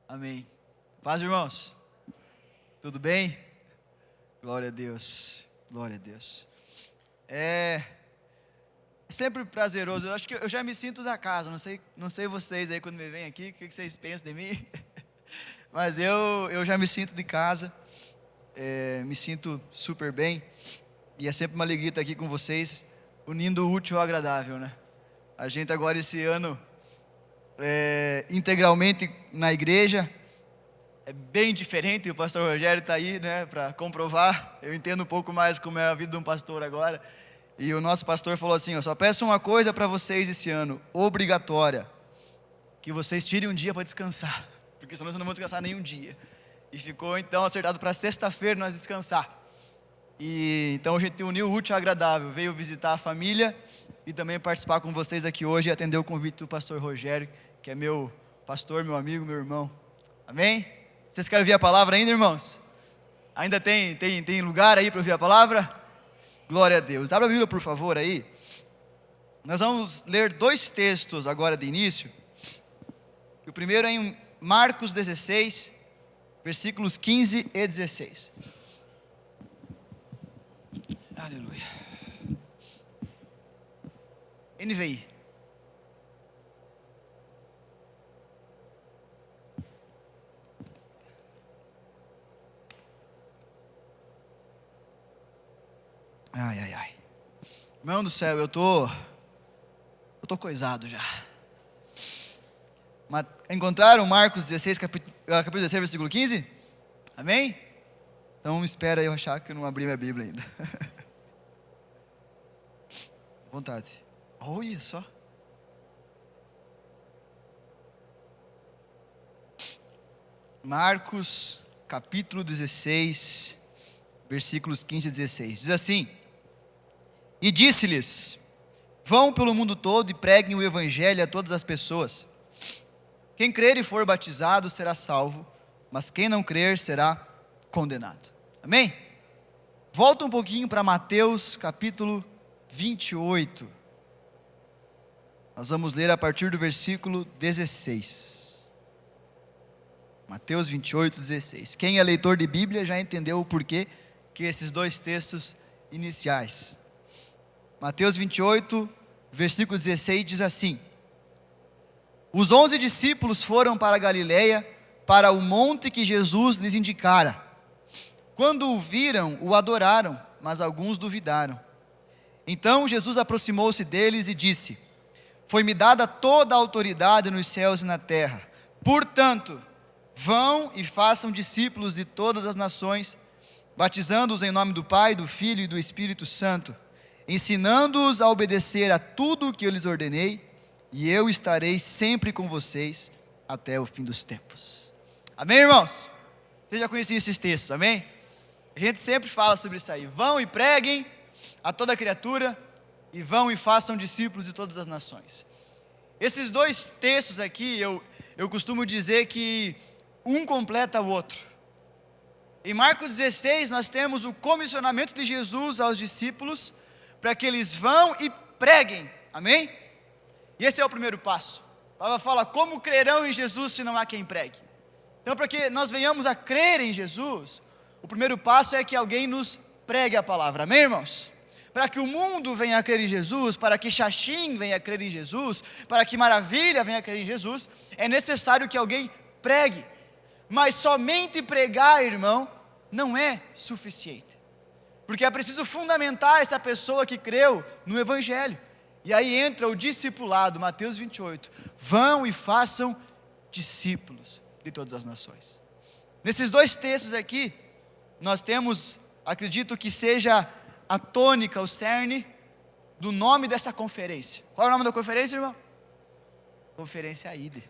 Amém. Paz, irmãos. Tudo bem? Glória a Deus. Glória a Deus. É sempre prazeroso. Eu acho que eu já me sinto da casa. Não sei vocês aí quando me vêm aqui, o que vocês pensam de mim? Mas eu já me sinto de casa. Me sinto super bem. E é sempre uma alegria estar aqui com vocês, unindo o útil ao agradável, né? A gente agora esse ano integralmente na igreja. É bem diferente, o pastor Rogério está aí, né, para comprovar. Eu entendo um pouco mais como é a vida de um pastor agora. E o nosso pastor falou assim: eu só peço uma coisa para vocês esse ano, obrigatória, que vocês tirem um dia para descansar, porque senão nós não vamos descansar nenhum dia. E ficou então acertado para sexta-feira nós descansar. E então a gente uniu o útil ao agradável, veio visitar a família e também participar com vocês aqui hoje e atender o convite do pastor Rogério, que é meu pastor, meu amigo, meu irmão. Amém? Vocês querem ouvir a palavra ainda, irmãos? Ainda tem lugar aí para ouvir a palavra? Glória a Deus. Abra a Bíblia, por favor, aí. Nós vamos ler dois textos agora de início. O primeiro é em Marcos 16, versículos 15 e 16. Aleluia. NVI. Ai. Irmão do céu, eu tô coisado já. Encontraram Marcos 16, capítulo 16, versículo 15? Amém? Então espera eu achar que eu não abri minha Bíblia ainda. Vontade. Olha só. Marcos, capítulo 16, versículos 15 e 16. Diz assim: E disse-lhes: Vão pelo mundo todo e preguem o evangelho a todas as pessoas. Quem crer e for batizado será salvo, mas quem não crer será condenado. Amém? Volta um pouquinho para Mateus capítulo 28. Nós vamos ler a partir do versículo 16. Mateus 28, 16. Quem é leitor de Bíblia já entendeu o porquê que esses dois textos iniciais. Mateus 28, versículo 16 diz assim: Os 11 discípulos foram para a Galileia, para o monte que Jesus lhes indicara. Quando o viram, o adoraram, mas alguns duvidaram. Então Jesus aproximou-se deles e disse: Foi-me dada toda a autoridade nos céus e na terra. Portanto, vão e façam discípulos de todas as nações, batizando-os em nome do Pai, do Filho e do Espírito Santo, ensinando-os a obedecer a tudo o que eu lhes ordenei, e eu estarei sempre com vocês até o fim dos tempos. Amém, irmãos? Vocês já conheciam esses textos, amém? A gente sempre fala sobre isso aí. Vão e preguem a toda criatura, e vão e façam discípulos de todas as nações. Esses dois textos aqui, eu costumo dizer que um completa o outro. Em Marcos 16, nós temos o comissionamento de Jesus aos discípulos, para que eles vão e preguem, amém? E esse é o primeiro passo. A palavra fala: como crerão em Jesus se não há quem pregue? Então, para que nós venhamos a crer em Jesus, o primeiro passo é que alguém nos pregue a palavra, amém, irmãos? Para que o mundo venha a crer em Jesus, para que Xaxim venha a crer em Jesus, para que Maravilha venha a crer em Jesus, é necessário que alguém pregue. Mas somente pregar, irmão, não é suficiente, porque é preciso fundamentar essa pessoa que creu no Evangelho. E aí entra o discipulado, Mateus 28. Vão e façam discípulos de todas as nações. Nesses dois textos aqui, nós temos, acredito que seja a tônica, o cerne do nome dessa conferência. Qual é o nome da conferência, irmão? Conferência IDE.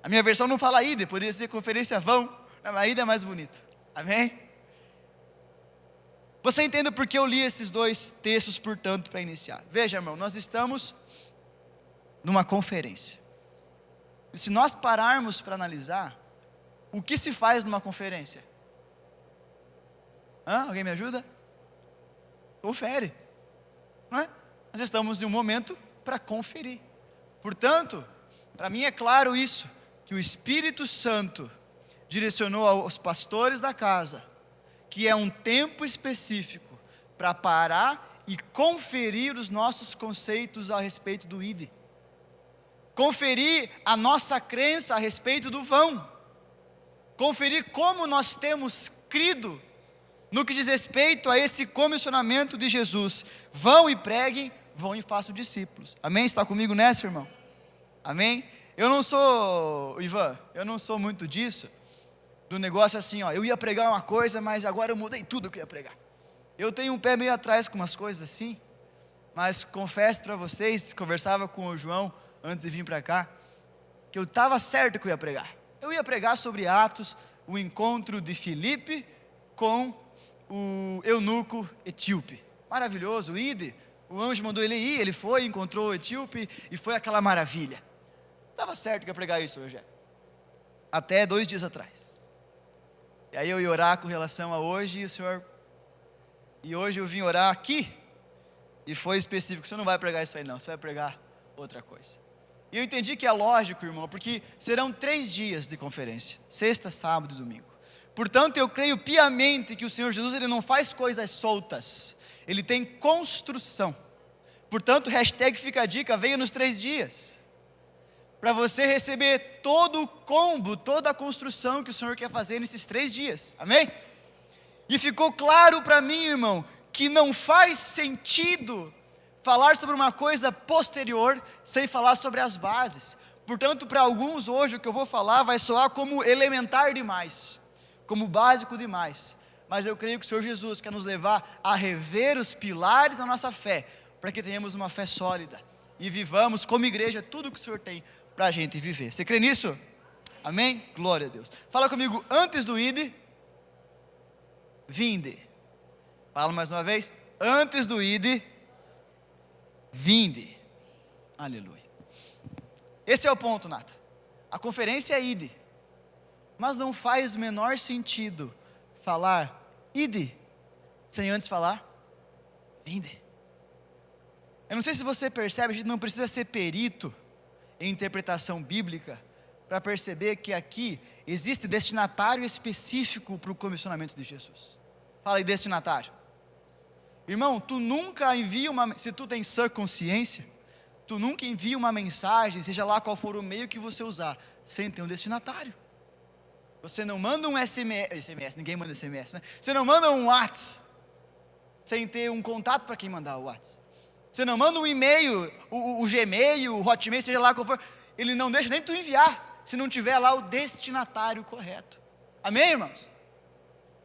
A minha versão não fala IDE, poderia ser conferência vão, mas a IDE é mais bonito. Amém? Você entende por que eu li esses dois textos, portanto, para iniciar? Veja, irmão, nós estamos numa conferência. E se nós pararmos para analisar, o que se faz numa conferência? Alguém me ajuda? Confere, não é? Nós estamos em um momento para conferir. Portanto, para mim é claro isso. que o Espírito Santo direcionou aos pastores da casa, que é um tempo específico para parar e conferir os nossos conceitos a respeito do ID. Conferir a nossa crença a respeito do vão. Conferir como nós temos crido no que diz respeito a esse comissionamento de Jesus. Vão e preguem, vão e façam discípulos. Amém? Está comigo nessa, irmão? Amém? Eu não sou, Ivan, eu não sou muito disso, do negócio assim, ó, eu ia pregar uma coisa, mas agora eu mudei tudo que eu ia pregar. Eu tenho um pé meio atrás com umas coisas assim, mas confesso para vocês, conversava com o João antes de vir para cá, que eu estava certo que eu ia pregar. Eu ia pregar sobre Atos, o encontro de Filipe com o eunuco etíope. Maravilhoso, o anjo mandou ele ir, ele foi, encontrou o etíope e foi aquela maravilha. Estava certo que ia pregar isso hoje. Até 2 dias atrás. E aí eu ia orar com relação a hoje e o Senhor... E hoje eu vim orar aqui e foi específico, você não vai pregar isso aí não, você vai pregar outra coisa. E eu entendi que é lógico, irmão, porque serão 3 dias de conferência, sexta, sábado e domingo. Portanto, eu creio piamente que o Senhor Jesus, Ele não faz coisas soltas, Ele tem construção. Portanto, hashtag fica a dica, venha nos 3 dias. Para você receber todo o combo, toda a construção que o Senhor quer fazer nesses 3 dias, amém? E ficou claro para mim, irmão, que não faz sentido falar sobre uma coisa posterior, sem falar sobre as bases. Portanto, para alguns hoje o que eu vou falar vai soar como elementar demais, como básico demais. Mas eu creio que o Senhor Jesus quer nos levar a rever os pilares da nossa fé, para que tenhamos uma fé sólida, e vivamos como igreja tudo que o Senhor tem para a gente viver. Você crê nisso? Amém? Glória a Deus. Fala comigo, antes do ide, vinde. Fala mais uma vez, antes do ide, vinde. Aleluia. Esse é o ponto, Nata. A conferência é ide, mas não faz o menor sentido falar ide, sem antes falar vinde. Eu não sei se você percebe, a gente não precisa ser perito em interpretação bíblica para perceber que aqui existe destinatário específico para o comissionamento de Jesus. Fala aí, destinatário. Irmão, tu nunca envia se tu tem sã consciência, tu nunca envia uma mensagem, seja lá qual for o meio que você usar, sem ter um destinatário. Você não manda um SMS, ninguém manda SMS, né? Você não manda um WhatsApp, sem ter um contato para quem mandar o WhatsApp. Você não manda um e-mail, o Gmail, o Hotmail, seja lá qual for, ele não deixa nem tu enviar, se não tiver lá o destinatário correto. Amém, irmãos?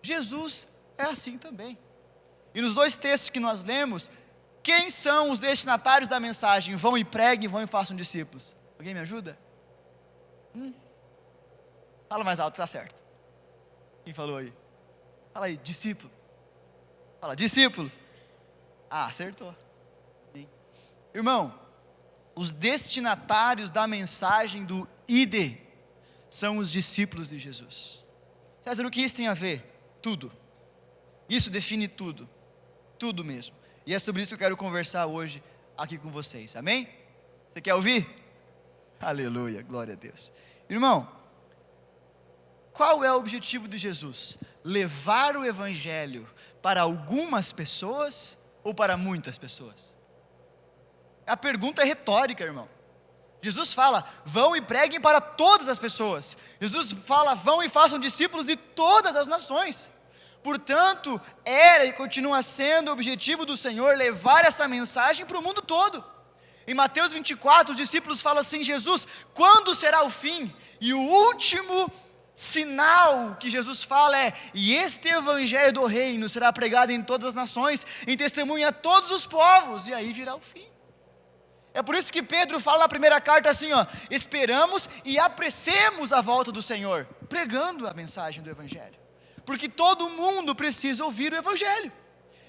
Jesus é assim também. E nos 2 textos que nós lemos, quem são os destinatários da mensagem? Vão e preguem, vão e façam discípulos. Alguém me ajuda? Fala mais alto, está certo. Quem falou aí? Fala aí, discípulo. Fala, discípulos. Ah, acertou. Sim. Irmão, os destinatários da mensagem do ID são os discípulos de Jesus. César, o que isso tem a ver? Tudo. Isso define tudo. Tudo mesmo. E é sobre isso que eu quero conversar hoje aqui com vocês. Amém? Você quer ouvir? Aleluia, glória a Deus. Irmão, qual é o objetivo de Jesus? Levar o evangelho para algumas pessoas ou para muitas pessoas? A pergunta é retórica, irmão. Jesus fala, vão e preguem para todas as pessoas. Jesus fala, vão e façam discípulos de todas as nações. Portanto, era e continua sendo o objetivo do Senhor levar essa mensagem para o mundo todo. Em Mateus 24, os discípulos falam assim, Jesus, quando será o fim? E o último sinal que Jesus fala é, e este evangelho do reino será pregado em todas as nações, em testemunha a todos os povos, e aí virá o fim. É por isso que Pedro fala na primeira carta assim, ó, esperamos e apressemos a volta do Senhor, pregando a mensagem do evangelho. Porque todo mundo precisa ouvir o evangelho.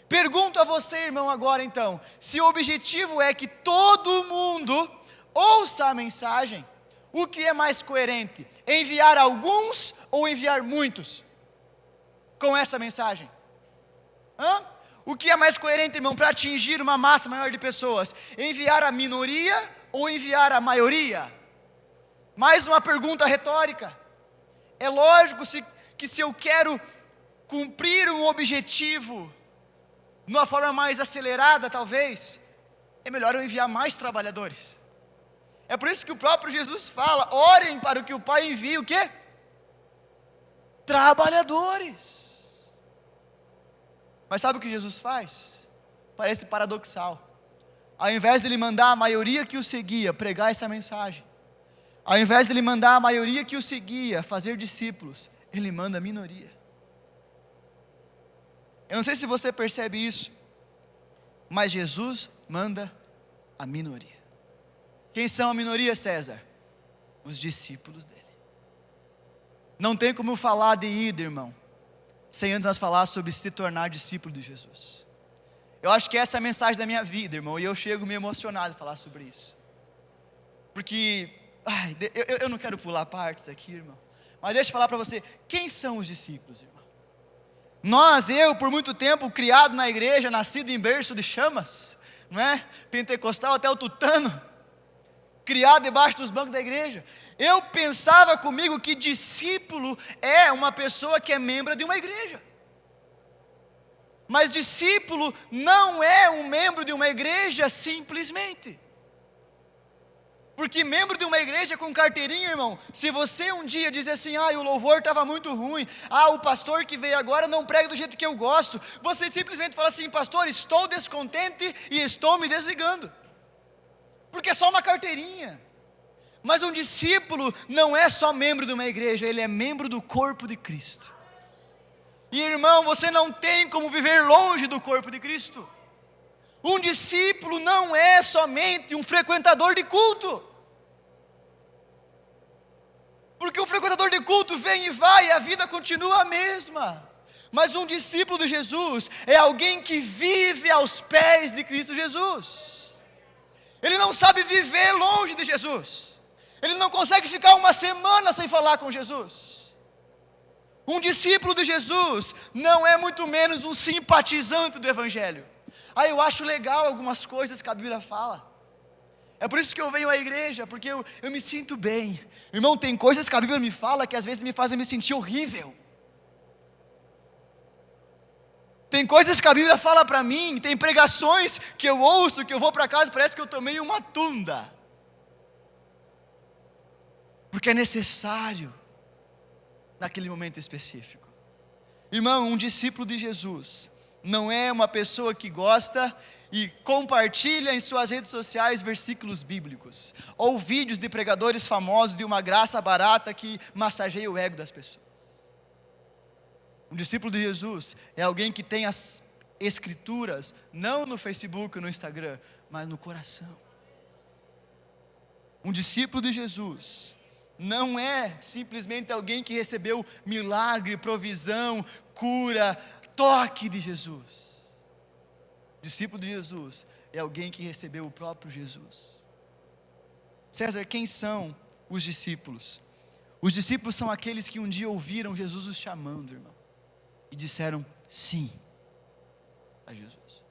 Pergunto a você, irmão, agora então, se o objetivo é que todo mundo ouça a mensagem, o que é mais coerente? Enviar alguns ou enviar muitos com essa mensagem? O que é mais coerente, irmão, para atingir uma massa maior de pessoas? Enviar a minoria ou enviar a maioria? Mais uma pergunta retórica. É lógico que se eu quero cumprir um objetivo de uma forma mais acelerada, talvez, é melhor eu enviar mais trabalhadores. É por isso que o próprio Jesus fala: orem para que o Pai envie o quê? Trabalhadores. Mas sabe o que Jesus faz? Parece paradoxal. Ao invés de ele mandar a maioria que o seguia pregar essa mensagem, ao invés de ele mandar a maioria que o seguia fazer discípulos, ele manda a minoria. Eu não sei se você percebe isso, mas Jesus manda a minoria. Quem são a minoria, César? Os discípulos dele. Não tem como falar de ida, irmão, sem antes nós falar sobre se tornar discípulo de Jesus. Eu acho que essa é a mensagem da minha vida, irmão, e eu chego meio emocionado a falar sobre isso. Porque, eu não quero pular partes aqui, irmão, mas deixa eu falar para você, quem são os discípulos, irmão? Eu por muito tempo, criado na igreja, nascido em berço de chamas, não é? Pentecostal até o tutano, criado debaixo dos bancos da igreja, eu pensava comigo que discípulo é uma pessoa que é membro de uma igreja. Mas discípulo não é um membro de uma igreja simplesmente. Porque membro de uma igreja com carteirinha, irmão, se você um dia dizer assim: o louvor estava muito ruim, o pastor que veio agora não prega do jeito que eu gosto, você simplesmente fala assim: pastor, estou descontente e estou me desligando. Porque é só uma carteirinha. Mas um discípulo não é só membro de uma igreja, ele é membro do corpo de Cristo. E irmão, você não tem como viver longe do corpo de Cristo. Um discípulo não é somente um frequentador de culto. Porque o frequentador de culto vem e vai e a vida continua a mesma. Mas um discípulo de Jesus é alguém que vive aos pés de Cristo Jesus. Ele não sabe viver longe de Jesus. Ele não consegue ficar uma semana sem falar com Jesus. Um discípulo de Jesus não é muito menos um simpatizante do Evangelho. Eu acho legal algumas coisas que a Bíblia fala. É por isso que eu venho à igreja, porque eu me sinto bem. Irmão, tem coisas que a Bíblia me fala que às vezes me fazem me sentir horrível. Tem coisas que a Bíblia fala para mim, tem pregações que eu ouço, que eu vou para casa e parece que eu tomei uma tunda. Porque é necessário naquele momento específico. Irmão, um discípulo de Jesus não é uma pessoa que gosta e compartilha em suas redes sociais versículos bíblicos, ou vídeos de pregadores famosos de uma graça barata que massageia o ego das pessoas. Um discípulo de Jesus é alguém que tem as escrituras, não no Facebook ou no Instagram, mas no coração. Um discípulo de Jesus não é simplesmente alguém que recebeu milagre, provisão, cura, toque de Jesus. Discípulo de Jesus é alguém que recebeu o próprio Jesus. César, quem são os discípulos? Os discípulos são aqueles que um dia ouviram Jesus os chamando, irmão, e disseram sim a Jesus.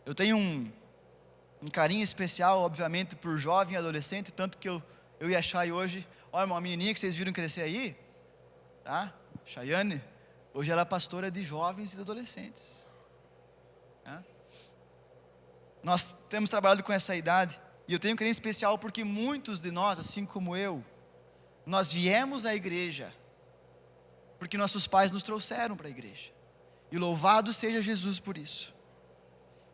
Eu tenho um carinho especial, obviamente, por jovem e adolescente, tanto que eu e a Chay hoje, olha, uma menininha que vocês viram crescer aí, tá? Chayane, hoje ela é pastora de jovens e de adolescentes. Tá? Nós temos trabalhado com essa idade, e eu tenho um carinho especial porque muitos de nós, assim como eu, nós viemos à igreja, porque nossos pais nos trouxeram para a igreja, e louvado seja Jesus por isso.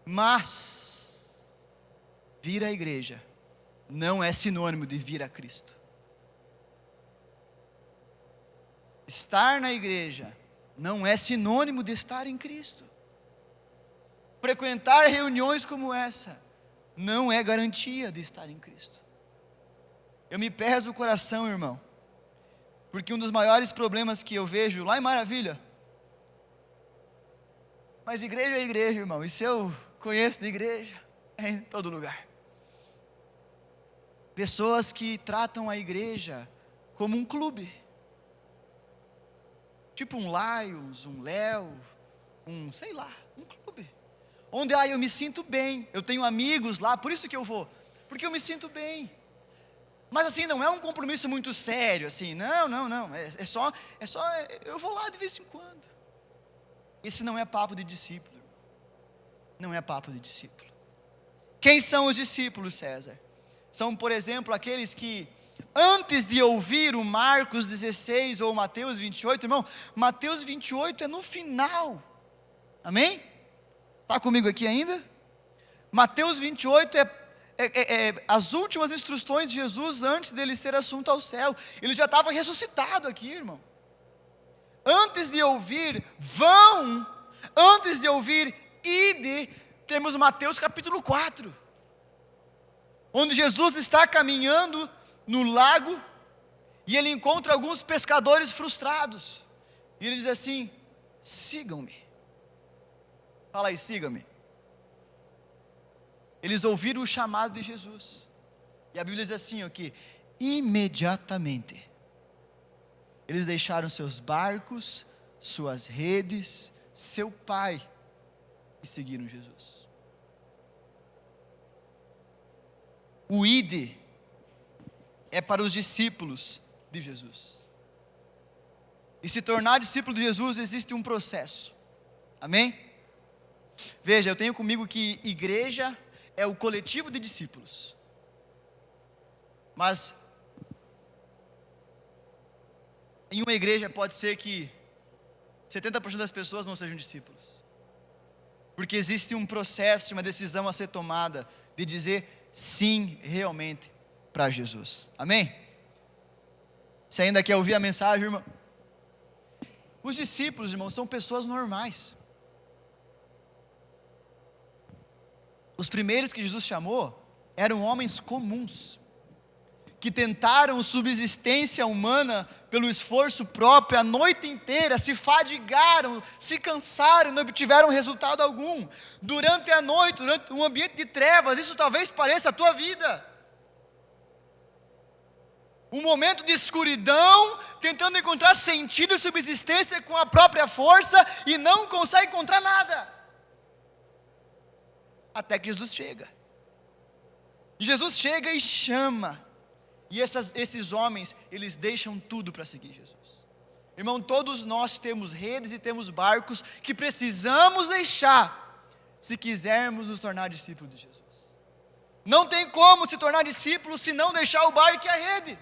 Mas, vir à igreja não é sinônimo de vir a Cristo. Estar na igreja não é sinônimo de estar em Cristo. Frequentar reuniões como essa não é garantia de estar em Cristo. Eu me peso o coração, irmão, porque um dos maiores problemas que eu vejo lá em Maravilha, mas igreja é igreja, irmão, e se eu conheço de igreja, é em todo lugar. Pessoas que tratam a igreja como um clube, tipo um Lions, um Léo, sei lá, um clube, onde eu me sinto bem, eu tenho amigos lá, por isso que eu vou, porque eu me sinto bem. Mas assim, não é um compromisso muito sério, assim, não, é só, eu vou lá de vez em quando. Esse não é papo de discípulo, irmão. Não é papo de discípulo. Quem são os discípulos, César? São, por exemplo, aqueles que, antes de ouvir o Marcos 16 ou Mateus 28, irmão, Mateus 28 é no final, amém? Está comigo aqui ainda? Mateus 28 é as últimas instruções de Jesus antes dele ser assunto ao céu. Ele já estava ressuscitado aqui, irmão. Antes de ouvir, vão, antes de ouvir, ide, temos Mateus capítulo 4, onde Jesus está caminhando no lago, e ele encontra alguns pescadores frustrados, e ele diz assim: sigam-me. Fala aí, sigam-me. Eles ouviram o chamado de Jesus, e a Bíblia diz assim, ó, que imediatamente, eles deixaram seus barcos, suas redes, seu pai, e seguiram Jesus. O ide é para os discípulos de Jesus. E se tornar discípulo de Jesus existe um processo. Amém? Veja, eu tenho comigo que igreja é o coletivo de discípulos. Mas em uma igreja pode ser que 70% das pessoas não sejam discípulos. Porque existe um processo, uma decisão a ser tomada de dizer sim realmente para Jesus. Amém? Você ainda quer ouvir a mensagem, irmão? Os discípulos, irmão, são pessoas normais. Os primeiros que Jesus chamou eram homens comuns, que tentaram subsistência humana pelo esforço próprio a noite inteira, se fadigaram, se cansaram, não obtiveram resultado algum. Durante a noite, durante um ambiente de trevas, isso talvez pareça a tua vida. Um momento de escuridão, tentando encontrar sentido e subsistência com a própria força e não consegue encontrar nada. Até que Jesus chega. E Jesus chega e chama. E esses homens, eles deixam tudo para seguir Jesus. Irmão, todos nós temos redes e temos barcos que precisamos deixar, se quisermos nos tornar discípulos de Jesus. Não tem como se tornar discípulo se não deixar o barco e a rede.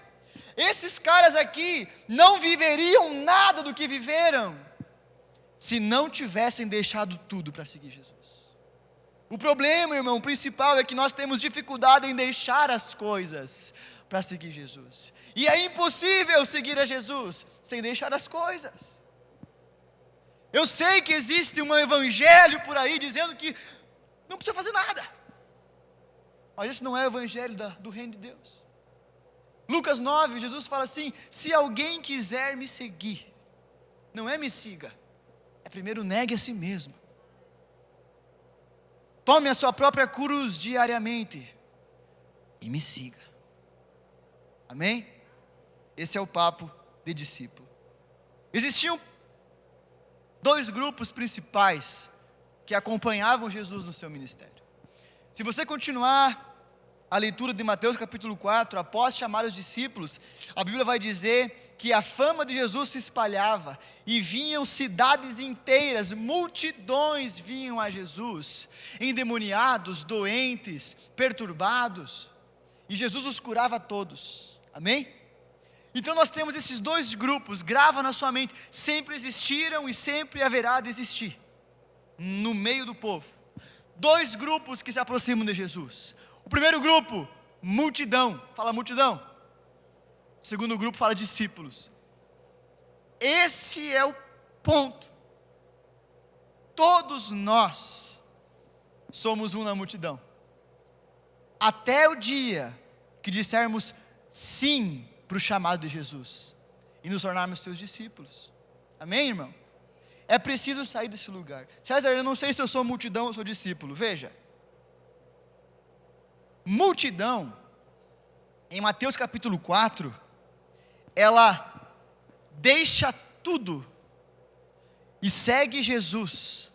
Esses caras aqui não viveriam nada do que viveram, se não tivessem deixado tudo para seguir Jesus. O problema, irmão, principal é que nós temos dificuldade em deixar as coisas para seguir Jesus. E é impossível seguir a Jesus sem deixar as coisas. Eu sei que existe um evangelho por aí dizendo que não precisa fazer nada. Mas esse não é o evangelho do reino de Deus. Lucas 9, Jesus fala assim: se alguém quiser me seguir, não é me siga, é primeiro negue a si mesmo. Tome a sua própria cruz diariamente e me siga. Amém? Esse é o papo de discípulo. Existiam dois grupos principais que acompanhavam Jesus no seu ministério. Se você continuar a leitura de Mateus capítulo 4, após chamar os discípulos, a Bíblia vai dizer que a fama de Jesus se espalhava, e vinham cidades inteiras, multidões vinham a Jesus, endemoniados, doentes, perturbados, e Jesus os curava a todos. Amém? Então nós temos esses dois grupos, grava na sua mente, sempre existiram e sempre haverá de existir, no meio do povo. Dois grupos que se aproximam de Jesus. O primeiro grupo, multidão, fala multidão. O segundo grupo fala discípulos. Esse é o ponto. Todos nós somos um na multidão. Até o dia que dissermos sim para o chamado de Jesus e nos tornarmos seus discípulos. Amém, irmão? É preciso sair desse lugar. César, eu não sei se eu sou multidão ou sou discípulo. Veja. Multidão, em Mateus capítulo 4, ela deixa tudo e segue Jesus,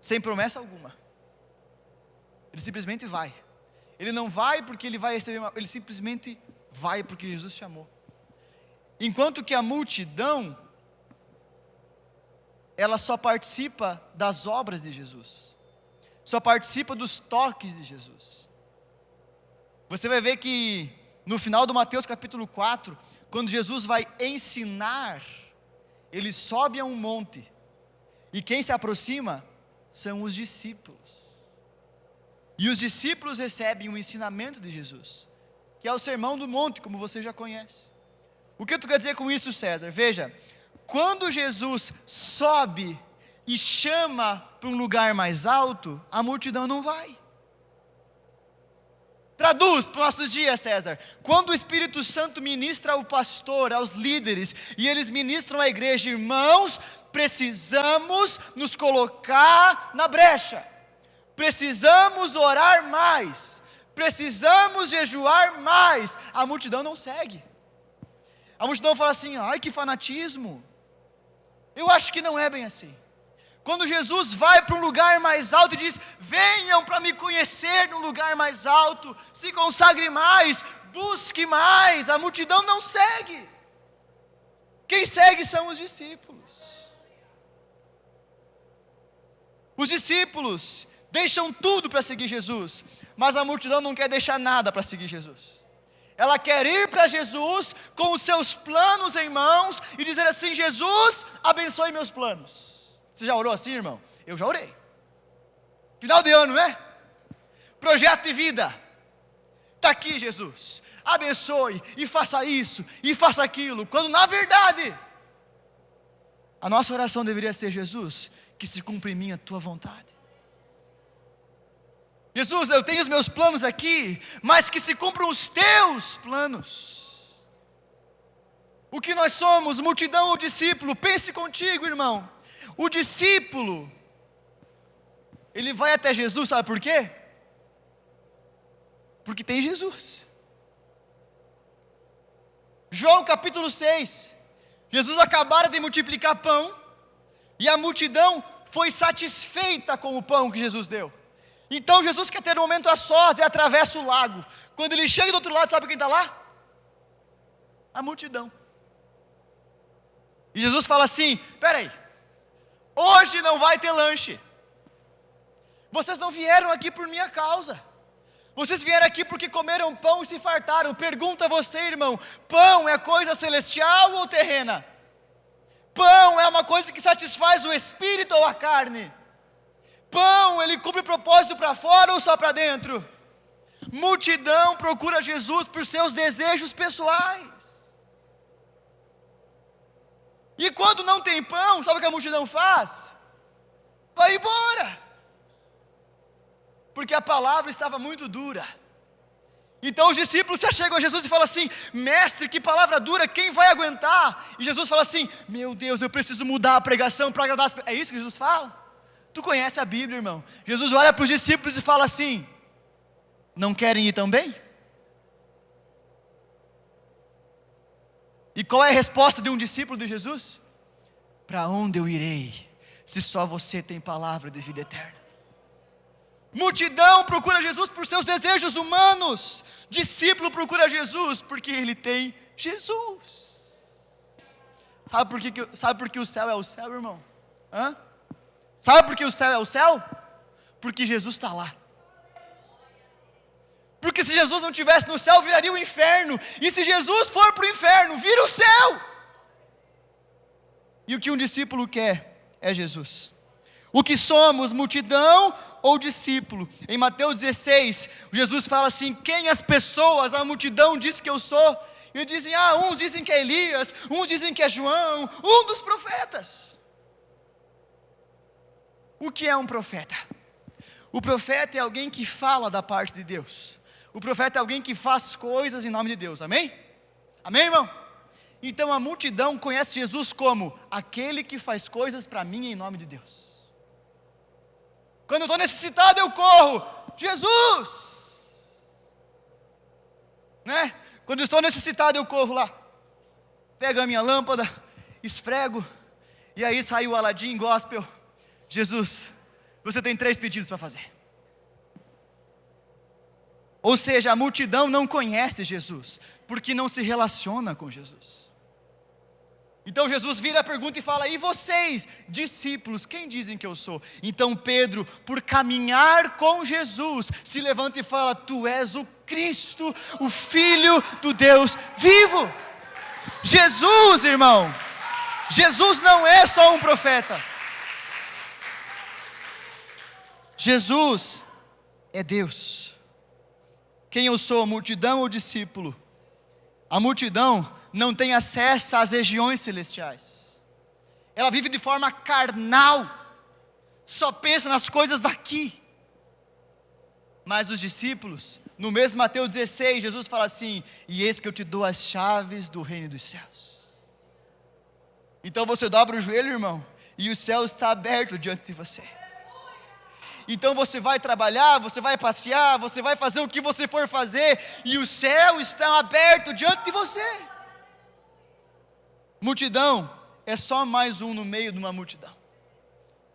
sem promessa alguma. Ele simplesmente vai. Ele não vai porque ele vai receber ele simplesmente vai porque Jesus chamou. Enquanto que a multidão, ela só participa das obras de Jesus, só participa dos toques de Jesus. Você vai ver que no final do Mateus capítulo 4, quando Jesus vai ensinar, ele sobe a um monte, e quem se aproxima são os discípulos. E os discípulos recebem o ensinamento de Jesus, que é o sermão do monte, como você já conhece. O que tu quer dizer com isso, César? Veja, quando Jesus sobe e chama para um lugar mais alto, a multidão não vai. Traduz para os nossos dias, César. Quando o Espírito Santo ministra ao pastor, aos líderes, e eles ministram à igreja, irmãos, precisamos nos colocar na brecha. Precisamos orar mais. Precisamos jejuar mais. A multidão não segue. A multidão fala assim: ai, que fanatismo. Eu acho que não é bem assim. Quando Jesus vai para um lugar mais alto e diz: venham para me conhecer no lugar mais alto, se consagre mais, busque mais, a multidão não segue. Quem segue são os discípulos. Os discípulos deixam tudo para seguir Jesus, mas a multidão não quer deixar nada para seguir Jesus. Ela quer ir para Jesus com os seus planos em mãos e dizer assim: Jesus, abençoe meus planos. Você já orou assim, irmão? Eu já orei. Final de ano, né? Projeto de vida. Está aqui, Jesus. Abençoe e faça isso e faça aquilo. Quando na verdade, a nossa oração deveria ser: Jesus, que se cumpra em mim a tua vontade. Jesus, eu tenho os meus planos aqui, mas que se cumpram os teus planos. O que nós somos, multidão ou discípulo? Pense contigo, irmão. O discípulo, ele vai até Jesus, sabe por quê? Porque tem Jesus. João capítulo 6, Jesus acabara de multiplicar pão, e a multidão foi satisfeita com o pão que Jesus deu. Então Jesus quer ter um momento a sós e atravessa o lago. Quando ele chega do outro lado, sabe quem está lá? A multidão. E Jesus fala assim: peraí, hoje não vai ter lanche. Vocês não vieram aqui por minha causa. Vocês vieram aqui porque comeram pão e se fartaram. Pergunta a você, irmão: pão é coisa celestial ou terrena? Pão é uma coisa que satisfaz o espírito ou a carne? Pão, ele cumpre propósito para fora ou só para dentro? Multidão procura Jesus por seus desejos pessoais. E quando não tem pão, sabe o que a multidão faz? Vai embora. Porque a palavra estava muito dura. Então os discípulos se chegam a Jesus e falam assim: mestre, que palavra dura, quem vai aguentar? E Jesus fala assim: meu Deus, eu preciso mudar a pregação para agradar as pessoas. É isso que Jesus fala? Tu conhece a Bíblia, irmão? Jesus olha para os discípulos e fala assim: não querem ir também? E qual é a resposta de um discípulo de Jesus? Para onde eu irei, se só você tem palavra de vida eterna? Multidão procura Jesus por seus desejos humanos. Discípulo procura Jesus porque ele tem Jesus. Sabe por que o céu é o céu, irmão? Sabe por que o céu é o céu? Porque Jesus está lá. Porque se Jesus não estivesse no céu, viraria o inferno. E se Jesus for para o inferno, vira o céu. E o que um discípulo quer é Jesus. O que somos, multidão ou discípulo? Em Mateus 16, Jesus fala assim: quem as pessoas, a multidão diz que eu sou? E dizem: uns dizem que é Elias, uns dizem que é João, um dos profetas. O que é um profeta? O profeta é alguém que fala da parte de Deus. O profeta é alguém que faz coisas em nome de Deus, amém? Amém, irmão? Então a multidão conhece Jesus como aquele que faz coisas para mim em nome de Deus. Quando eu estou necessitado, eu corro: Jesus! Né? Quando eu estou necessitado, eu corro lá, pego a minha lâmpada, esfrego, e aí sai o Aladim gospel: Jesus, você tem 3 pedidos para fazer. Ou seja, a multidão não conhece Jesus, porque não se relaciona com Jesus. Então Jesus vira a pergunta e fala: e vocês, discípulos, quem dizem que eu sou? Então Pedro, por caminhar com Jesus, se levanta e fala: tu és o Cristo, o Filho do Deus vivo. Jesus, irmão, Jesus não é só um profeta. Jesus é Deus. Quem eu sou, multidão ou discípulo? A multidão não tem acesso às regiões celestiais. Ela vive de forma carnal, só pensa nas coisas daqui. Mas os discípulos, no mesmo Mateus 16, Jesus fala assim: e eis que eu te dou as chaves do reino dos céus. Então você dobra o joelho, irmão, e o céu está aberto diante de você. Então você vai trabalhar, você vai passear, você vai fazer o que você for fazer, e o céu está aberto diante de você. Multidão é só mais um no meio de uma multidão,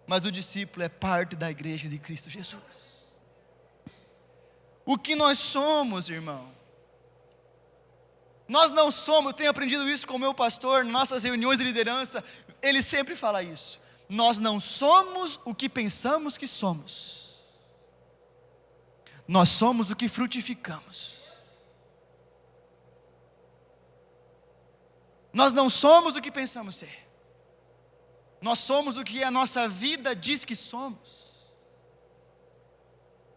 mas o discípulo é parte da igreja de Cristo Jesus. O que nós somos, irmão? Nós não somos, eu tenho aprendido isso com o meu pastor, nas nossas reuniões de liderança, ele sempre fala isso: nós não somos o que pensamos que somos, nós somos o que frutificamos. Nós não somos o que pensamos ser, nós somos o que a nossa vida diz que somos.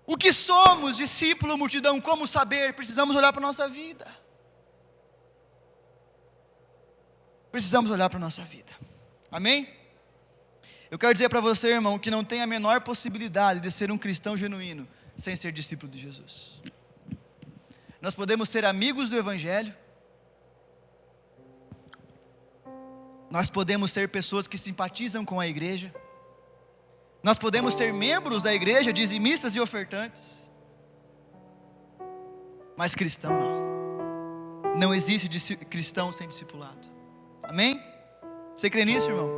O que somos, discípulo, multidão, como saber? Precisamos olhar para a nossa vida. Precisamos olhar para a nossa vida, amém? Eu quero dizer para você, irmão, que não tem a menor possibilidade de ser um cristão genuíno sem ser discípulo de Jesus. Nós podemos ser amigos do Evangelho, nós podemos ser pessoas que simpatizam com a igreja, nós podemos ser membros da igreja, dizimistas e ofertantes, mas cristão não. Não existe cristão sem discipulado, amém? Você crê nisso, irmão?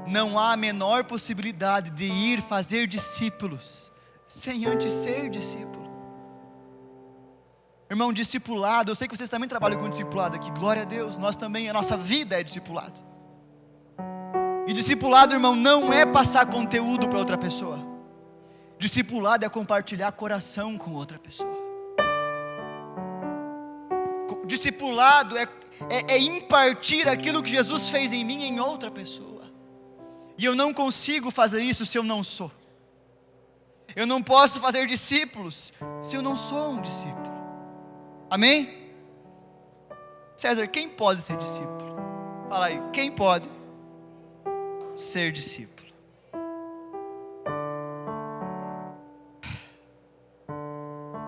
Não há a menor possibilidade de ir fazer discípulos sem antes ser discípulo. Irmão, discipulado, eu sei que vocês também trabalham com discipulado aqui, glória a Deus, nós também, a nossa vida é discipulado. E discipulado, irmão, não é passar conteúdo para outra pessoa. Discipulado é compartilhar coração com outra pessoa. Discipulado é impartir aquilo que Jesus fez em mim em outra pessoa. E eu não consigo fazer isso se eu não sou. Eu não posso fazer discípulos se eu não sou um discípulo. Amém? César, quem pode ser discípulo? Fala aí, quem pode ser discípulo?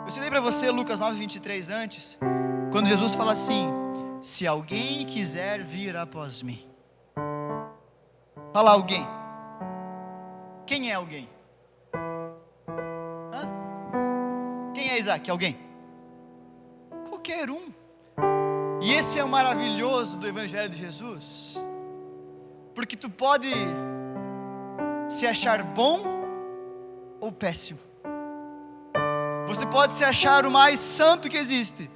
Eu citei para você Lucas 9:23 antes, quando Jesus fala assim: se alguém quiser vir após mim. Fala alguém. Quem é alguém? Hã? Quem é Isaac? Alguém? Qualquer um. E esse é o maravilhoso do Evangelho de Jesus, porque tu pode se achar bom ou péssimo. Você pode se achar o mais santo que existe,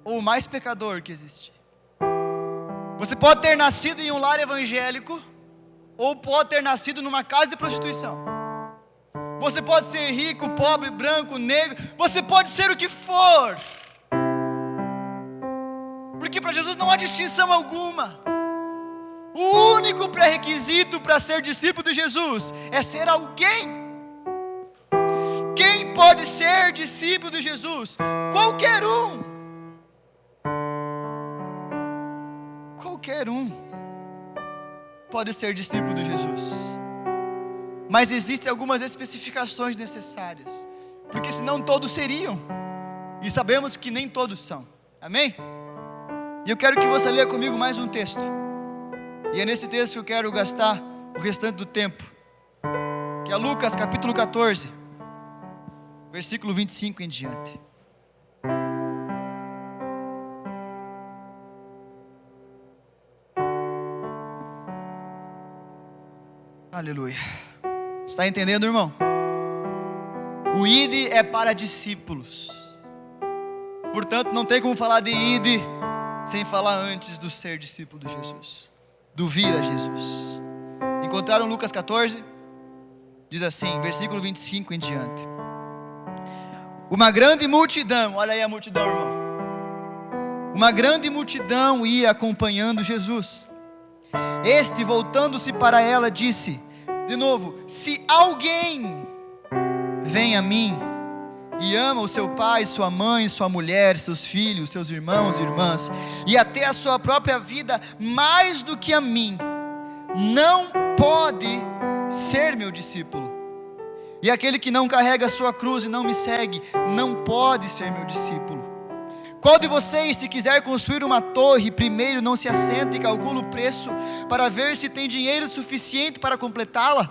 ou o mais pecador que existe. Você pode ter nascido em um lar evangélico, ou pode ter nascido numa casa de prostituição. Você pode ser rico, pobre, branco, negro. Você pode ser o que for, porque para Jesus não há distinção alguma. O único pré-requisito para ser discípulo de Jesus é ser alguém. Quem pode ser discípulo de Jesus? Qualquer um. Qualquer um pode ser discípulo de Jesus. Mas existem algumas especificações necessárias, porque senão todos seriam, e sabemos que nem todos são, amém? E eu quero que você leia comigo mais um texto, e é nesse texto que eu quero gastar o restante do tempo, que é Lucas capítulo 14, versículo 25 em diante. Aleluia. Está entendendo, irmão? O ID é para discípulos. Portanto, não tem como falar de ide sem falar antes do ser discípulo de Jesus, do vir a Jesus. Encontraram Lucas 14? Diz assim, versículo 25 em diante. Uma grande multidão, olha aí a multidão, irmão. Uma grande multidão ia acompanhando Jesus. Este, voltando-se para ela, disse, de novo, se alguém vem a mim e ama o seu pai, sua mãe, sua mulher, seus filhos, seus irmãos e irmãs, e até a sua própria vida mais do que a mim, não pode ser meu discípulo. E aquele que não carrega a sua cruz e não me segue, não pode ser meu discípulo. Qual de vocês, se quiser construir uma torre, primeiro não se assenta e calcula o preço para ver se tem dinheiro suficiente para completá-la?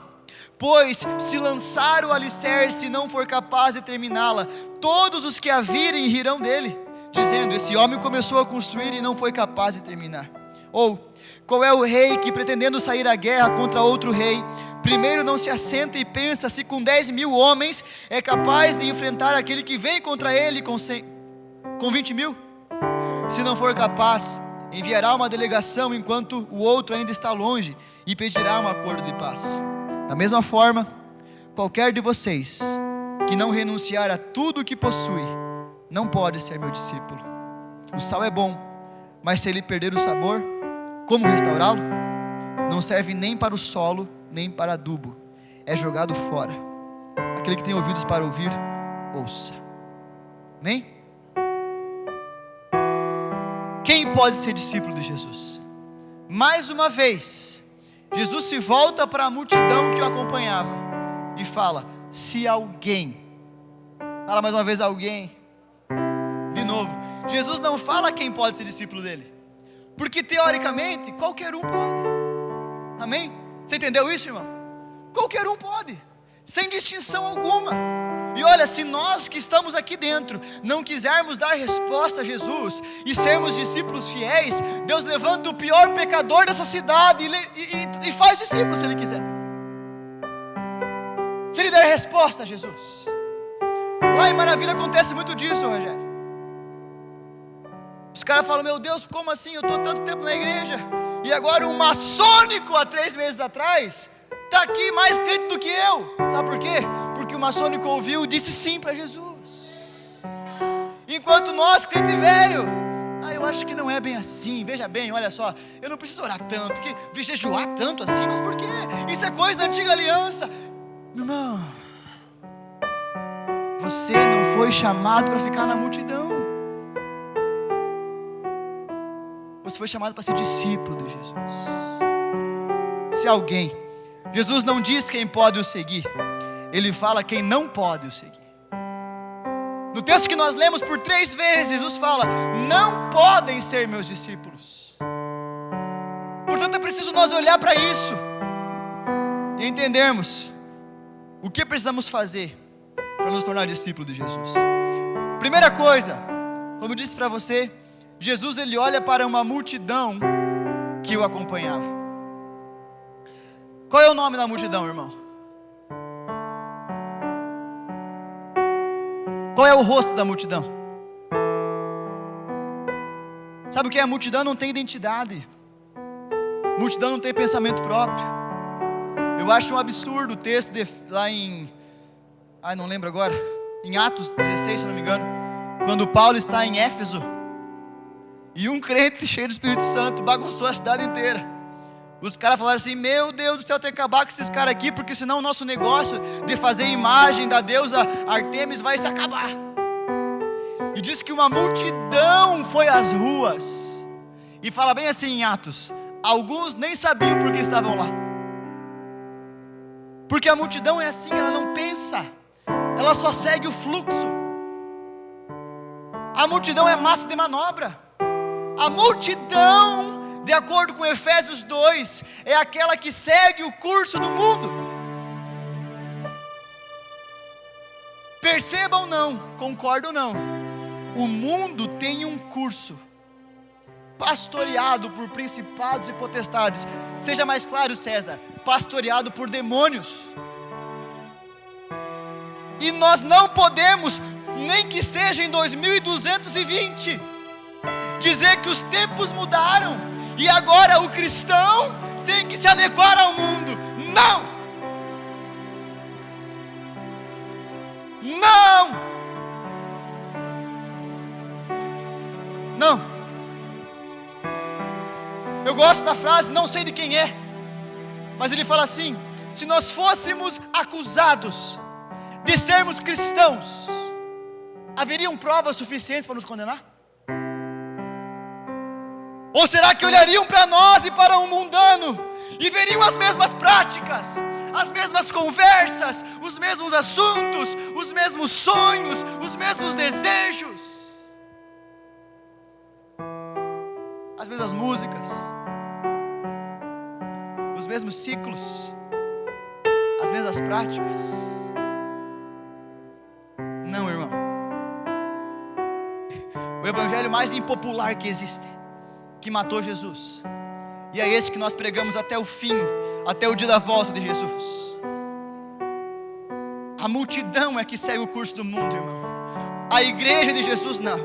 Pois, se lançar o alicerce e não for capaz de terminá-la, todos os que a virem rirão dele, dizendo, esse homem começou a construir e não foi capaz de terminar. Ou, qual é o rei que, pretendendo sair à guerra contra outro rei, primeiro não se assenta e pensa se com 10.000 homens é capaz de enfrentar aquele que vem contra ele com 20.000? Se não for capaz, enviará uma delegação enquanto o outro ainda está longe e pedirá um acordo de paz. Da mesma forma, qualquer de vocês que não renunciar a tudo o que possui, não pode ser meu discípulo. O sal é bom, mas se ele perder o sabor, como restaurá-lo? Não serve nem para o solo, nem para adubo. É jogado fora. Aquele que tem ouvidos para ouvir, ouça. Amém? Quem pode ser discípulo de Jesus? Mais uma vez, Jesus se volta para a multidão que o acompanhava e fala, se alguém, fala mais uma vez alguém, de novo, Jesus não fala quem pode ser discípulo dele, porque teoricamente, qualquer um pode, amém? Você entendeu isso, irmão? Qualquer um pode, sem distinção alguma. E olha, se nós que estamos aqui dentro não quisermos dar resposta a Jesus e sermos discípulos fiéis, Deus levanta o pior pecador dessa cidade e faz discípulo se Ele quiser. Se Ele der resposta a Jesus. Lá em Maravilha acontece muito disso, Rogério. Os caras falam, meu Deus, como assim? Eu estou tanto tempo na igreja e agora um maçônico há 3 meses atrás está aqui mais crente do que eu. Sabe por quê? Porque o maçônico ouviu e disse sim para Jesus. Enquanto nós, crente velho, eu acho que não é bem assim. Veja bem, olha só, eu não preciso orar tanto, jejuar tanto assim, mas por quê? Isso é coisa da antiga aliança. Meu irmão, você não foi chamado para ficar na multidão. Você foi chamado para ser discípulo de Jesus. Se alguém, Jesus não diz quem pode o seguir, Ele fala quem não pode o seguir. No texto que nós lemos por 3 vezes, Jesus fala, não podem ser meus discípulos. Portanto, é preciso nós olhar para isso e entendermos o que precisamos fazer para nos tornar discípulos de Jesus. Primeira coisa, como eu disse para você, Jesus ele olha para uma multidão que o acompanhava. Qual é o nome da multidão, irmão? Qual é o rosto da multidão? Sabe o que é? A multidão não tem identidade. A multidão não tem pensamento próprio. Eu acho um absurdo o texto lá em... não lembro agora. Em Atos 16, se não me engano. Quando Paulo está em Éfeso. E um crente cheio do Espírito Santo bagunçou a cidade inteira. Os caras falaram assim, meu Deus do céu, tem que acabar com esses caras aqui, porque senão o nosso negócio de fazer imagem da deusa Artemis vai se acabar. E diz que uma multidão foi às ruas. E fala bem assim em Atos, alguns nem sabiam por que estavam lá. Porque a multidão é assim, ela não pensa, ela só segue o fluxo. A multidão é massa de manobra. A multidão, de acordo com Efésios 2, é aquela que segue o curso do mundo. Perceba ou não, concorda ou não, o mundo tem um curso, pastoreado por principados e potestades. Seja mais claro, César, pastoreado por demônios. E nós não podemos nem que seja em 2220, dizer que os tempos mudaram e agora o cristão tem que se adequar ao mundo. Não! Não! Não! Eu gosto da frase, não sei de quem é, mas ele fala assim: se nós fôssemos acusados de sermos cristãos, haveriam provas suficientes para nos condenar? Ou será que olhariam para nós e para um mundano e veriam as mesmas práticas, as mesmas conversas, os mesmos assuntos, os mesmos sonhos, os mesmos desejos, as mesmas músicas, os mesmos ciclos, as mesmas práticas? Não, irmão. O evangelho mais impopular que existe, que matou Jesus, e é esse que nós pregamos até o fim, até o dia da volta de Jesus. A multidão é que segue o curso do mundo, irmão. A igreja de Jesus não,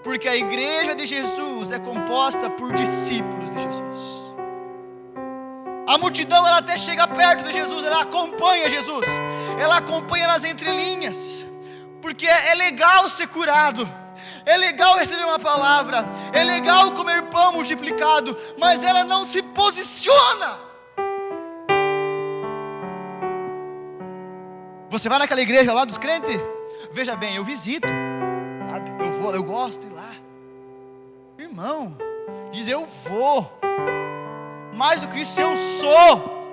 porque a igreja de Jesus é composta por discípulos de Jesus. A multidão, ela até chega perto de Jesus, ela acompanha Jesus, ela acompanha nas entrelinhas, porque é legal ser curado, é legal receber uma palavra, é legal comer pão multiplicado, mas ela não se posiciona. Você vai naquela igreja lá dos crentes? Veja bem, eu visito, sabe? Eu gosto de ir lá. Irmão, diz eu vou. Mais do que isso, eu sou.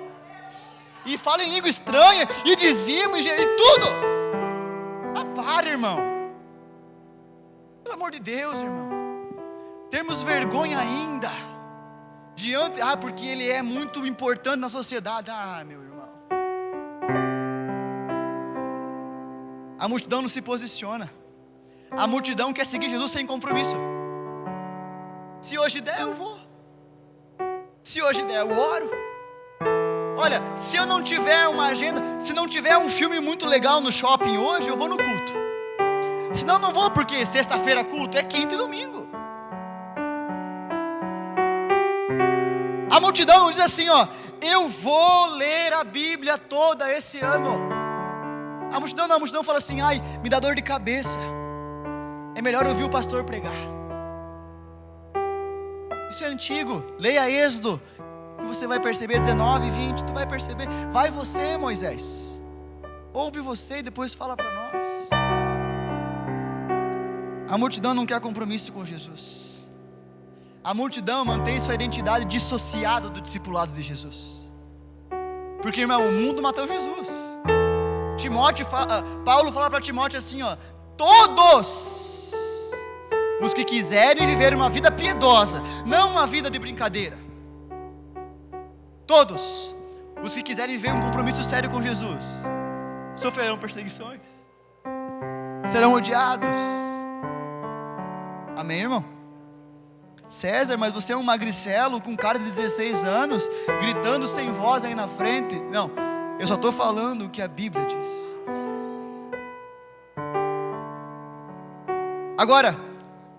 E fala em língua estranha, e dizimo, e tudo. Para, irmão. Pelo amor de Deus, irmão. Termos vergonha ainda diante, porque ele é muito importante na sociedade. Meu irmão. A multidão não se posiciona. A multidão quer seguir Jesus sem compromisso. Se hoje der, eu vou. Se hoje der, eu oro. Olha, se eu não tiver uma agenda, se não tiver um filme muito legal no shopping hoje, eu vou no culto. Senão não vou, porque sexta-feira culto é quinta e domingo. A multidão não diz assim, eu vou ler a Bíblia toda esse ano. A multidão fala assim, me dá dor de cabeça, é melhor ouvir o pastor pregar. Isso é antigo. Leia Êxodo, que você vai perceber 19, 20, tu vai perceber. Vai você, Moisés, ouve você e depois fala para nós. A multidão não quer compromisso com Jesus. A multidão mantém sua identidade dissociada do discipulado de Jesus. Porque, irmão, o mundo matou Jesus. Paulo fala para Timóteo assim, todos os que quiserem viver uma vida piedosa, não uma vida de brincadeira, todos os que quiserem viver um compromisso sério com Jesus, sofrerão perseguições, serão odiados. Amém, irmão? César, mas você é um magricelo com cara de 16 anos, gritando sem voz aí na frente. Não, eu só estou falando o que a Bíblia diz. Agora,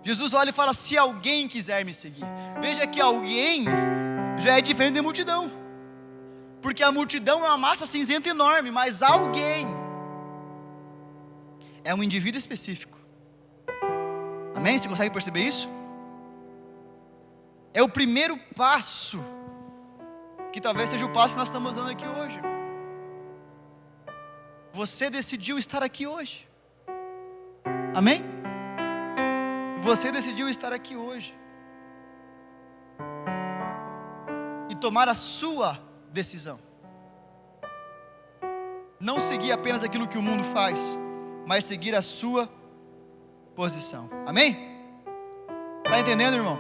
Jesus olha e fala, se alguém quiser me seguir. Veja que alguém já é diferente da multidão, porque a multidão é uma massa cinzenta enorme, mas alguém é um indivíduo específico. Amém? Você consegue perceber isso? É o primeiro passo, que talvez seja o passo que nós estamos dando aqui hoje. Você decidiu estar aqui hoje. Amém? Você decidiu estar aqui hoje e tomar a sua decisão. Não seguir apenas aquilo que o mundo faz, mas seguir a sua posição. Amém? Está entendendo, irmão?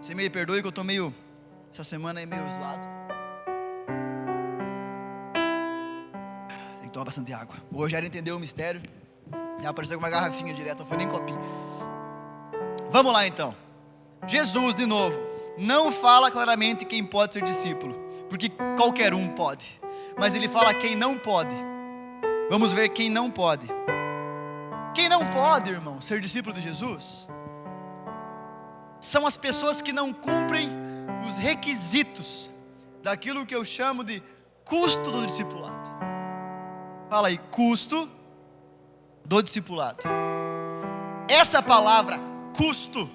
Você me perdoe que eu estou essa semana aí meio zoado. Tem que tomar bastante água. O Rogério entendeu o mistério. Já apareceu com uma garrafinha direto, não foi nem copinho. Vamos lá então. Jesus, de novo, não fala claramente quem pode ser discípulo, porque qualquer um pode, mas ele fala quem não pode. Vamos ver quem não pode. Quem não pode, irmão, ser discípulo de Jesus, são as pessoas que não cumprem os requisitos daquilo que eu chamo de custo do discipulado. Fala aí, custo do discipulado. Essa palavra, custo,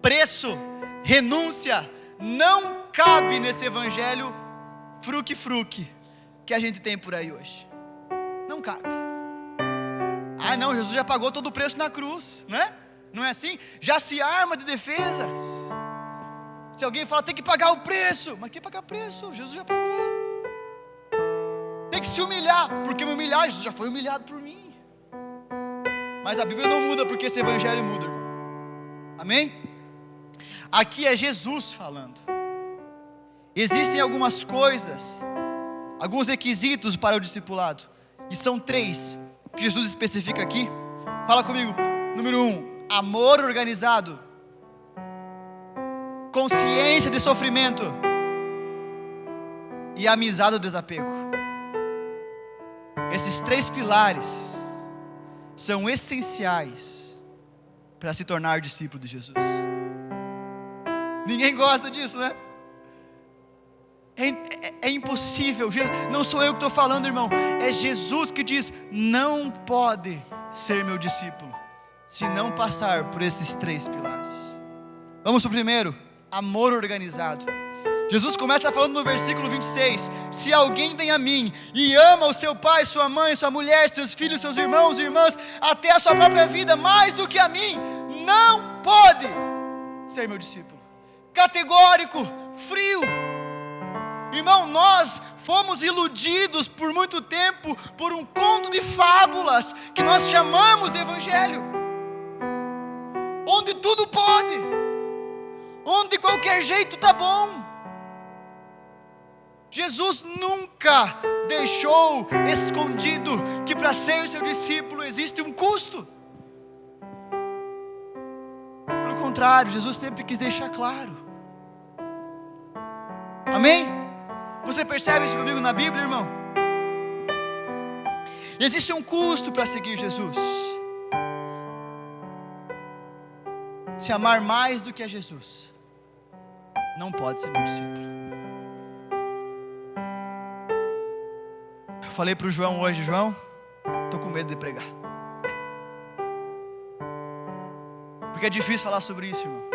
preço, renúncia, não cabe nesse evangelho fruque que a gente tem por aí hoje. Não cabe. Ah não, Jesus já pagou todo o preço na cruz, né? Não é assim? Já se arma de defesas. Se alguém fala, tem que pagar o preço, mas quem pagar preço? Jesus já pagou. Tem que se humilhar, porque me humilhar, Jesus já foi humilhado por mim. Mas a Bíblia não muda porque esse evangelho muda, irmão. Amém? Aqui é Jesus falando. Existem algumas coisas, alguns requisitos para o discipulado, e são 3 que Jesus especifica aqui. Fala comigo. Número 1, amor organizado, consciência de sofrimento e amizade do desapego. Esses 3 pilares são essenciais para se tornar discípulo de Jesus. Ninguém gosta disso, né? É impossível. Não sou eu que estou falando, irmão. É Jesus que diz: não pode ser meu discípulo se não passar por esses 3 pilares. Vamos para o primeiro, amor organizado. Jesus começa falando no versículo 26: se alguém vem a mim e ama o seu pai, sua mãe, sua mulher, seus filhos, seus irmãos e irmãs, até a sua própria vida, mais do que a mim, não pode ser meu discípulo. Categórico, frio. Irmão, nós fomos iludidos por muito tempo por um conto de fábulas que nós chamamos de evangelho, onde tudo pode, onde de qualquer jeito tá bom. Jesus nunca deixou escondido que para ser seu discípulo existe um custo. Pelo contrário, Jesus sempre quis deixar claro. Amém? Você percebe isso comigo na Bíblia, irmão? Existe um custo para seguir Jesus. Se amar mais do que a Jesus, não pode ser meu discípulo. Eu falei para o João hoje: João, estou com medo de pregar, porque é difícil falar sobre isso, irmão.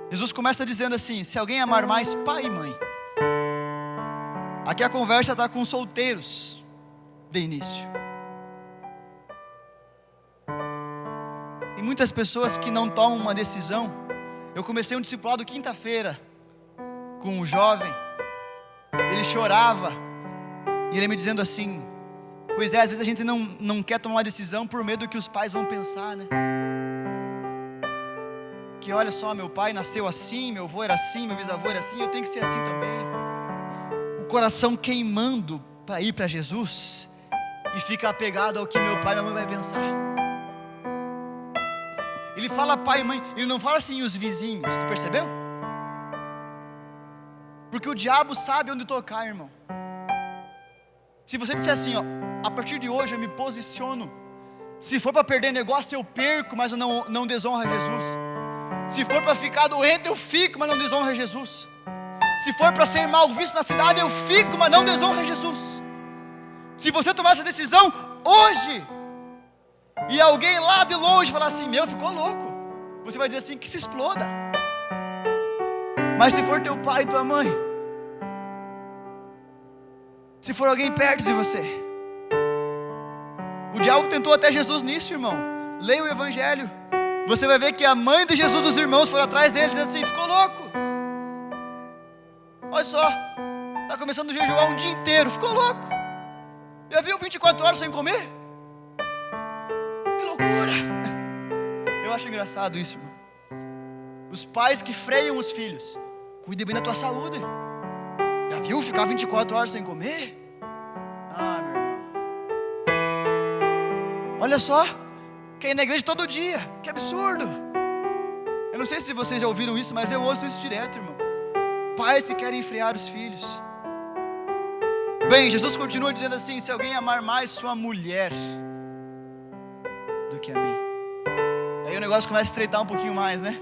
Jesus começa dizendo assim: se alguém amar mais pai e mãe. Aqui a conversa está com solteiros de início. Tem muitas pessoas que não tomam uma decisão. Eu comecei um discipulado quinta-feira com um jovem. Ele chorava e ele me dizendo assim: pois é, às vezes a gente não quer tomar uma decisão por medo do que os pais vão pensar, né? Que olha só, meu pai nasceu assim, meu avô era assim, meu bisavô era assim, eu tenho que ser assim também. O coração queimando para ir para Jesus e fica apegado ao que meu pai e minha mãe vai pensar. Ele fala pai e mãe, ele não fala assim os vizinhos, tu percebeu? Porque o diabo sabe onde tocar, irmão. Se você disser assim, ó, a partir de hoje eu me posiciono, se for para perder negócio eu perco, mas eu não desonra Jesus. Se for para ficar doente eu fico, mas não desonra Jesus. Se for para ser mal visto na cidade eu fico, mas não desonra Jesus. Se você tomar essa decisão hoje, e alguém lá de longe falar assim: meu, ficou louco, você vai dizer assim: que se exploda. Mas se for teu pai e tua mãe, se for alguém perto de você, o diabo tentou até Jesus nisso, irmão. Leia o evangelho, você vai ver que a mãe de Jesus, os irmãos foram atrás dele dizendo assim: ficou louco, olha só, está começando a jejuar um dia inteiro, ficou louco. Já viu 24 horas sem comer? Que loucura. Eu acho engraçado isso, irmão. Os pais que freiam os filhos: cuide bem da tua saúde. Já viu ficar 24 horas sem comer? Ah, meu irmão, olha só, quer ir na igreja todo dia, que absurdo. Eu não sei se vocês já ouviram isso, mas eu ouço isso direto, irmão. Pais que querem frear os filhos. Bem, Jesus continua dizendo assim: se alguém amar mais sua mulher do que a mim. Aí o negócio começa a estreitar um pouquinho mais, né?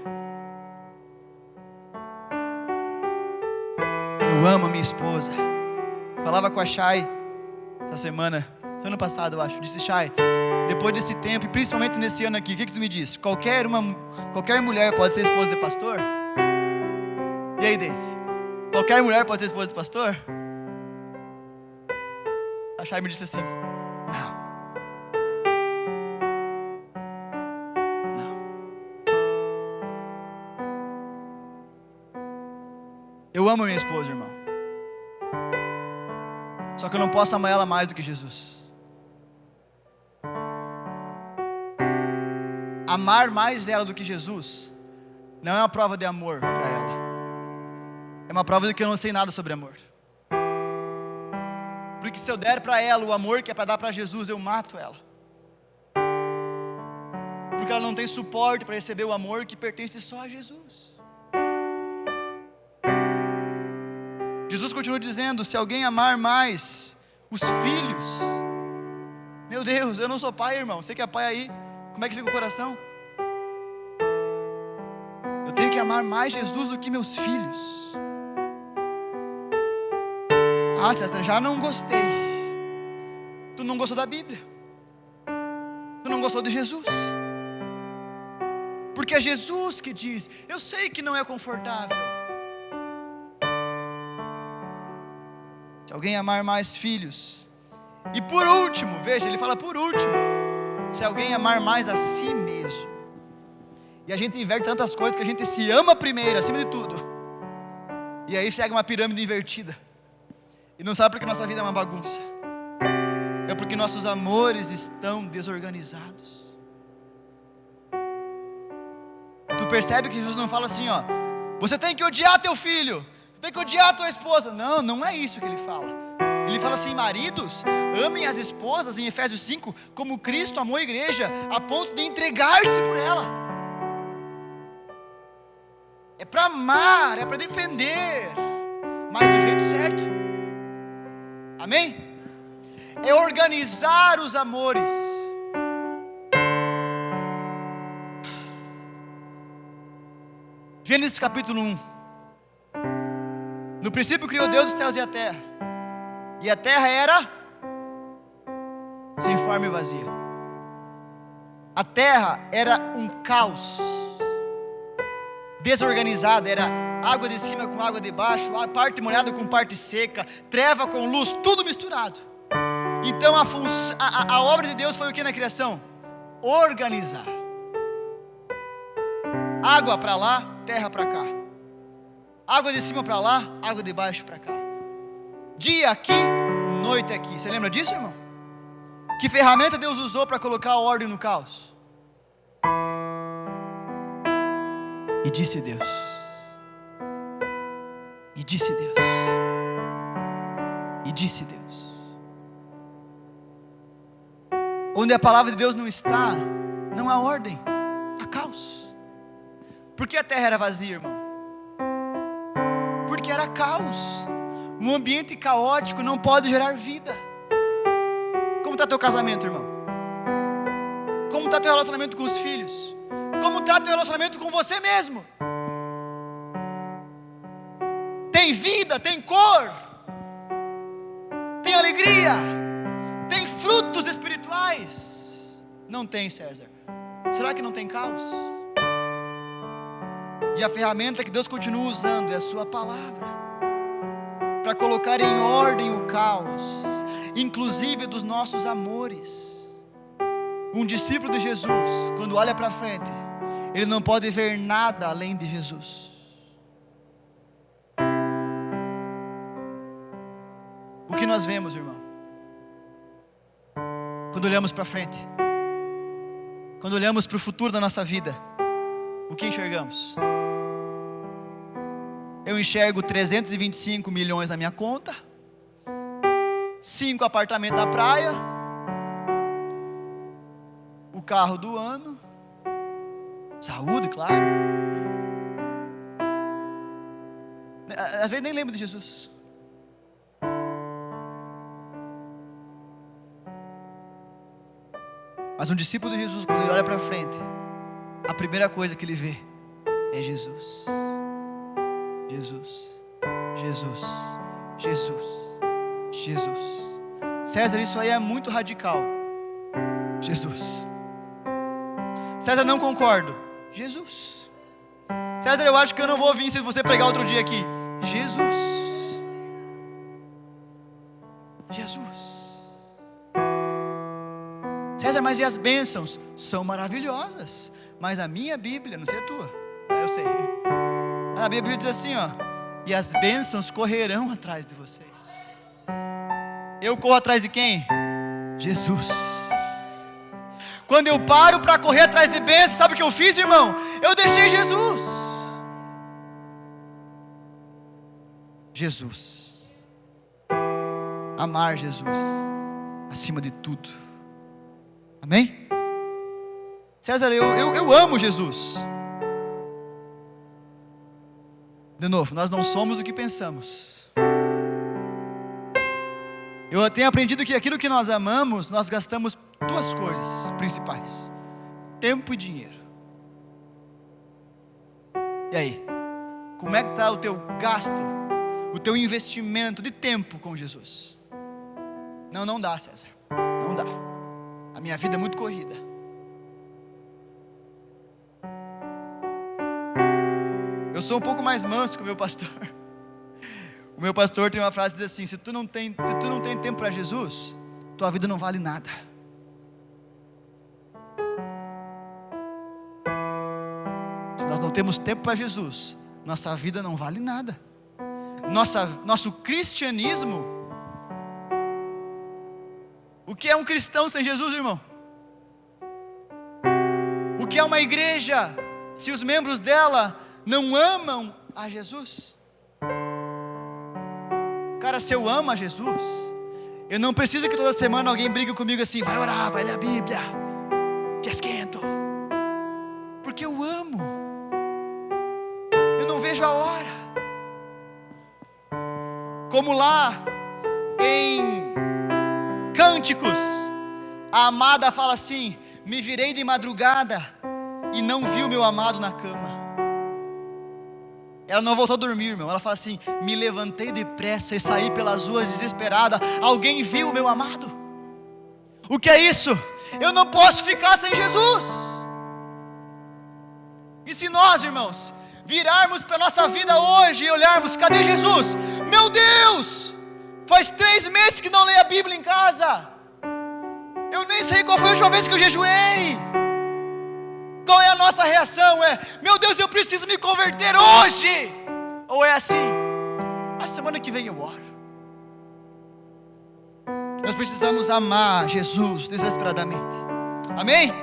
Eu amo a minha esposa. Falava com a Chay essa semana passado eu acho. Disse: Chay, depois desse tempo, e principalmente nesse ano aqui, o que tu me disse? Qualquer mulher pode ser esposa de pastor? E aí, Deise? Qualquer mulher pode ser esposa de pastor? A Chay me disse assim: não. Eu amo a minha esposa, irmão. Só que eu não posso amar ela mais do que Jesus. Amar mais ela do que Jesus não é uma prova de amor para ela. É uma prova de que eu não sei nada sobre amor. Porque se eu der para ela o amor que é para dar para Jesus, eu mato ela. Porque ela não tem suporte para receber o amor que pertence só a Jesus. Jesus continua dizendo: se alguém amar mais os filhos. Meu Deus, eu não sou pai, irmão. Você que é pai aí, como é que fica o coração? Eu tenho que amar mais Jesus do que meus filhos. Ah, César, já não gostei. Tu não gostou da Bíblia. Tu não gostou de Jesus. Porque é Jesus que diz. Eu sei que não é confortável. Se alguém amar mais filhos. E por último, veja, ele fala por último, se alguém amar mais a si mesmo. E a gente inverte tantas coisas que a gente se ama primeiro, acima de tudo. E aí segue uma pirâmide invertida. E não sabe porque nossa vida é uma bagunça. É porque nossos amores estão desorganizados. Tu percebe que Jesus não fala assim, ó: você tem que odiar teu filho, você tem que odiar tua esposa. Não, não é isso que ele fala. Ele fala assim: maridos, amem as esposas, em Efésios 5, como Cristo amou a igreja, a ponto de entregar-se por ela. É para amar, é para defender, mas do jeito certo. Amém? É organizar os amores. Gênesis capítulo 1. No princípio criou Deus os céus e a terra. E a terra era sem forma e vazia. A terra era um caos, desorganizada, era água de cima com água de baixo, a parte molhada com parte seca, treva com luz, tudo misturado. Então a obra de Deus foi o que na criação? Organizar. Água para lá, terra para cá. Água de cima para lá, água de baixo para cá. Dia aqui, noite aqui. Você lembra disso, irmão? Que ferramenta Deus usou para colocar a ordem no caos? E disse Deus. E disse Deus. E disse Deus. Onde a palavra de Deus não está, não há ordem, há caos. Por que a terra era vazia, irmão? Porque era caos. Um ambiente caótico não pode gerar vida. Como está teu casamento, irmão? Como está teu relacionamento com os filhos? Como está teu relacionamento com você mesmo? Tem vida, tem cor, tem alegria, tem frutos espirituais? Não tem, César. Será que não tem caos? E a ferramenta que Deus continua usando é a sua palavra, para colocar em ordem o caos, inclusive dos nossos amores. Um discípulo de Jesus, quando olha para frente, ele não pode ver nada além de Jesus. O que nós vemos, irmão? Quando olhamos para frente, quando olhamos para o futuro da nossa vida, o que enxergamos? Eu enxergo 325 milhões na minha conta, 5 apartamentos na praia, o carro do ano, saúde, claro. Às vezes nem lembro de Jesus. Mas um discípulo de Jesus, quando ele olha para frente, a primeira coisa que ele vê é Jesus. Jesus, Jesus, Jesus, Jesus. César, isso aí é muito radical. Jesus. César, não concordo. Jesus. César, eu acho que eu não vou vir se você pregar outro dia aqui. Jesus. Jesus. César, mas e as bênçãos? São maravilhosas. Mas a minha Bíblia, não sei a tua, eu sei. A Bíblia diz assim, ó: e as bênçãos correrão atrás de vocês. Eu corro atrás de quem? Jesus. Quando eu paro para correr atrás de bênçãos, sabe o que eu fiz, irmão? Eu deixei Jesus. Jesus. Amar Jesus acima de tudo. Amém? César, eu amo Jesus. De novo, nós não somos o que pensamos. Eu tenho aprendido que aquilo que nós amamos, nós gastamos duas coisas principais: tempo e dinheiro. E aí? Como é que está o teu gasto, o teu investimento de tempo com Jesus? Não dá, César. Não dá. A minha vida é muito corrida. Eu sou um pouco mais manso que o meu pastor. O meu pastor tem uma frase que diz assim: se tu não tem tempo para Jesus, tua vida não vale nada. Se nós não temos tempo para Jesus, nossa vida não vale nada. Nosso cristianismo, o que é um cristão sem Jesus, irmão? O que é uma igreja se os membros dela não amam a Jesus? Cara, se eu amo a Jesus, eu não preciso que toda semana alguém brigue comigo assim: vai orar, vai ler a Bíblia, te esquento. Porque eu amo. Eu não vejo a hora. Como lá em Cânticos, a amada fala assim: me virei de madrugada e não vi o meu amado na cama. Ela não voltou a dormir, irmão. Ela fala assim: me levantei depressa e saí pelas ruas desesperada. Alguém viu o meu amado? O que é isso? Eu não posso ficar sem Jesus. E se nós, irmãos, virarmos para a nossa vida hoje e olharmos: cadê Jesus? Meu Deus, faz 3 meses que não leio a Bíblia em casa. Eu nem sei qual foi a última vez que eu jejuei. Qual é a nossa reação? É: meu Deus, eu preciso me converter hoje. Ou é assim: a semana que vem eu oro. Nós precisamos amar Jesus desesperadamente. Amém?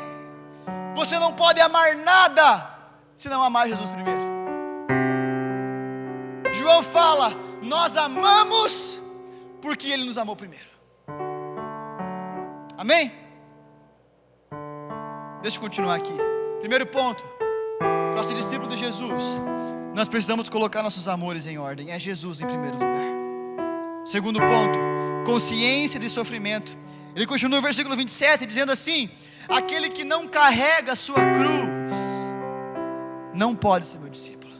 Você não pode amar nada se não amar Jesus primeiro. João fala: nós amamos porque Ele nos amou primeiro. Amém? Deixa eu continuar aqui. Primeiro ponto: para ser discípulo de Jesus, nós precisamos colocar nossos amores em ordem. É Jesus em primeiro lugar. Segundo ponto: consciência de sofrimento. Ele continua no versículo 27 dizendo assim: aquele que não carrega a sua cruz não pode ser meu discípulo.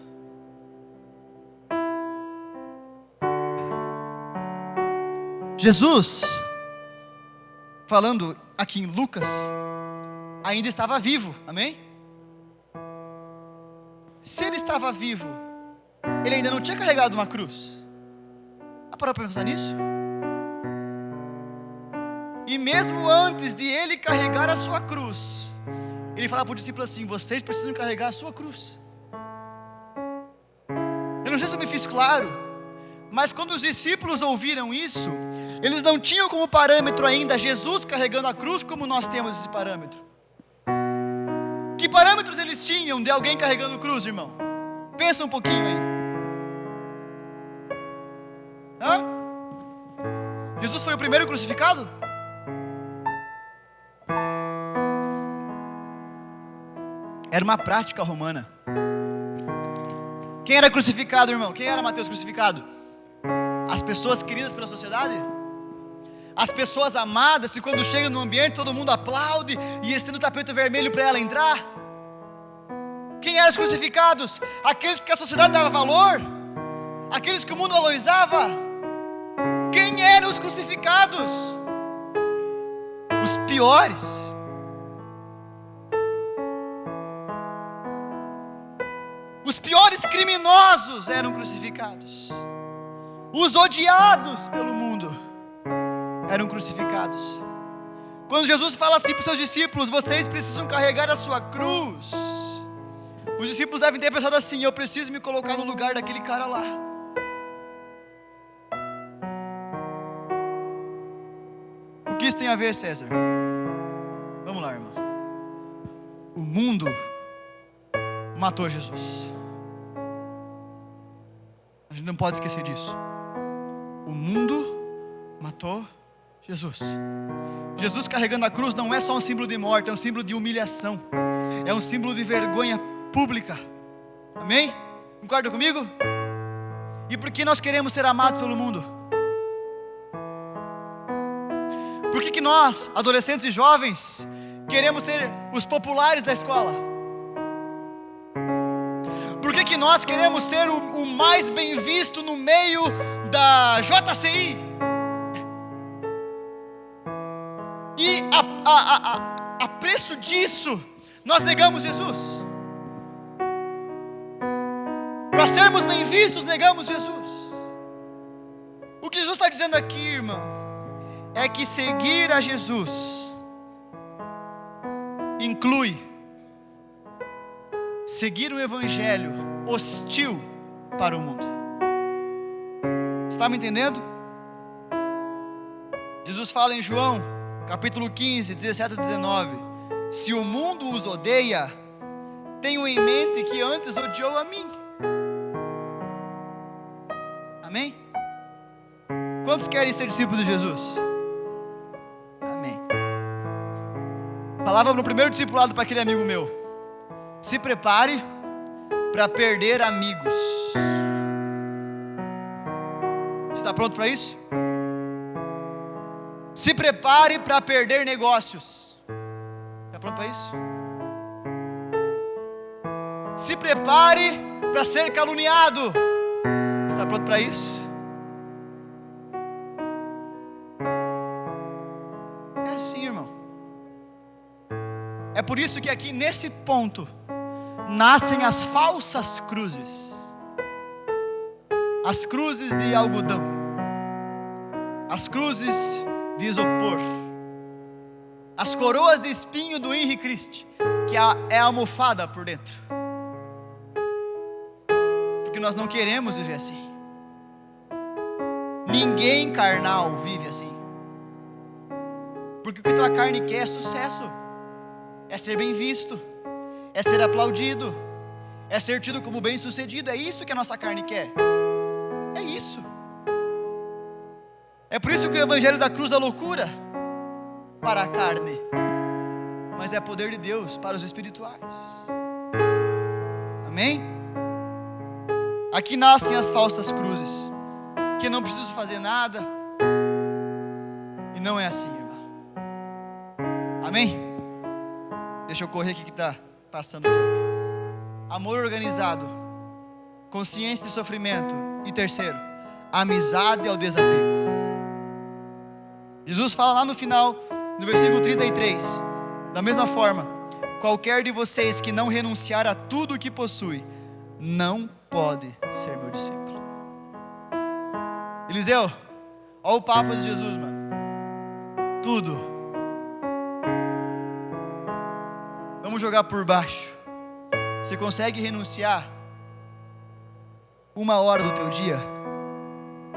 Jesus, falando aqui em Lucas, ainda estava vivo, amém? Se ele estava vivo, ele ainda não tinha carregado uma cruz. Parou para pensar nisso? E mesmo antes de ele carregar a sua cruz, ele fala para o discípulo assim: vocês precisam carregar a sua cruz. Eu não sei se eu me fiz claro, mas quando os discípulos ouviram isso, eles não tinham como parâmetro ainda Jesus carregando a cruz como nós temos esse parâmetro. Que parâmetros eles tinham de alguém carregando cruz, irmão? Pensa um pouquinho aí. Hã? Jesus foi o primeiro crucificado? Era uma prática romana. Quem era crucificado, irmão? Quem era Mateus crucificado? As pessoas queridas pela sociedade? As pessoas amadas, e quando chegam no ambiente, todo mundo aplaude e estende o tapete vermelho para ela entrar. Quem eram os crucificados? Aqueles que a sociedade dava valor, aqueles que o mundo valorizava. Quem eram os crucificados? Os piores. Os piores criminosos eram crucificados. Os odiados pelo mundo eram crucificados. Quando Jesus fala assim para os seus discípulos: vocês precisam carregar a sua cruz, os discípulos devem ter pensado assim: eu preciso me colocar no lugar daquele cara lá. O que isso tem a ver, César? Vamos lá, irmão. O mundo matou Jesus. A gente não pode esquecer disso. O mundo matou Jesus. Jesus carregando a cruz não é só um símbolo de morte, é um símbolo de humilhação, é um símbolo de vergonha pública. Amém? Concorda comigo? E por que nós queremos ser amados pelo mundo? Por que nós, adolescentes e jovens, queremos ser os populares da escola? Por que nós queremos ser o mais bem visto no meio da JCI? E a preço disso, nós negamos Jesus. Para sermos bem vistos, negamos Jesus. O que Jesus está dizendo aqui, irmão, é que seguir a Jesus inclui seguir um evangelho hostil para o mundo. Você está me entendendo? Jesus fala em João capítulo 15, 17 e 19: se o mundo os odeia, tenham em mente que antes odiou a mim. Amém? Quantos querem ser discípulos de Jesus? Amém. Falava no primeiro discipulado para aquele amigo meu: se prepare para perder amigos. Você está pronto para isso? Se prepare para perder negócios. Está pronto para isso? Se prepare para ser caluniado. Está pronto para isso? É assim, irmão. É por isso que aqui nesse ponto nascem as falsas cruzes. As cruzes de algodão, as cruzes de isopor, as coroas de espinho do Henri Christ, que é a almofada por dentro. Porque nós não queremos viver assim. Ninguém carnal vive assim. Porque o que tua carne quer é sucesso, é ser bem visto, é ser aplaudido, é ser tido como bem sucedido. É isso que a nossa carne quer. É isso. É por isso que o evangelho da cruz é loucura para a carne, mas é poder de Deus para os espirituais. Amém? Aqui nascem as falsas cruzes, que não preciso fazer nada, e não é assim, irmão. Amém? Deixa eu correr aqui que está passando o tempo. Amor organizado, consciência de sofrimento, e terceiro, amizade ao desapego. Jesus fala lá no final, no versículo 33, da mesma forma: qualquer de vocês que não renunciar a tudo o que possui, não pode ser meu discípulo. Eliseu, olha o papo de Jesus, mano. Tudo. Vamos jogar por baixo. Você consegue renunciar 1 hora do teu dia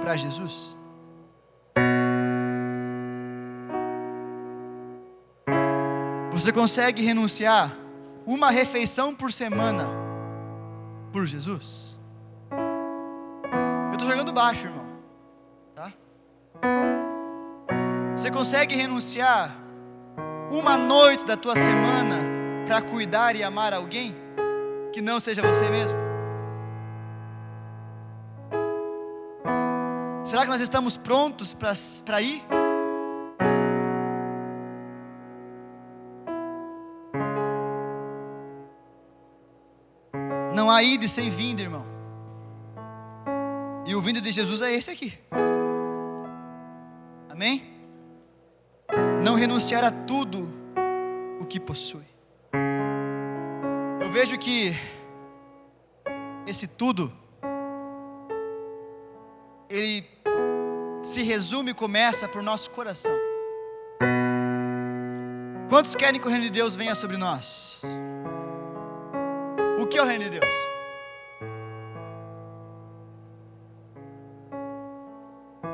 para Jesus? Você consegue renunciar 1 refeição por semana por Jesus? Eu estou jogando baixo, irmão, tá? Você consegue renunciar 1 noite da tua semana para cuidar e amar alguém que não seja você mesmo? Será que nós estamos prontos para ir? Não há ida sem vinda, irmão. E o vinda de Jesus é esse aqui. Amém? Não renunciar a tudo o que possui. Eu vejo que esse tudo, ele se resume e começa por nosso coração. Quantos querem que o reino de Deus venha sobre nós? O que é o reino de Deus?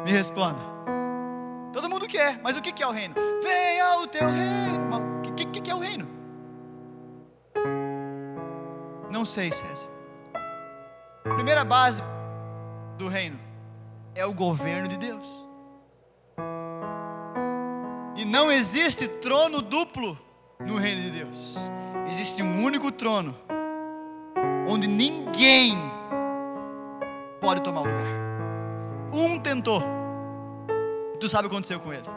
Me responda. Todo mundo quer, mas o que é o reino? Venha o teu reino. O que é o reino? Não sei, César. Primeira base do reino é o governo de Deus. E não existe trono duplo no reino de Deus. Existe um único trono, onde ninguém pode tomar o lugar. Um tentou. Tu sabe o que aconteceu com ele.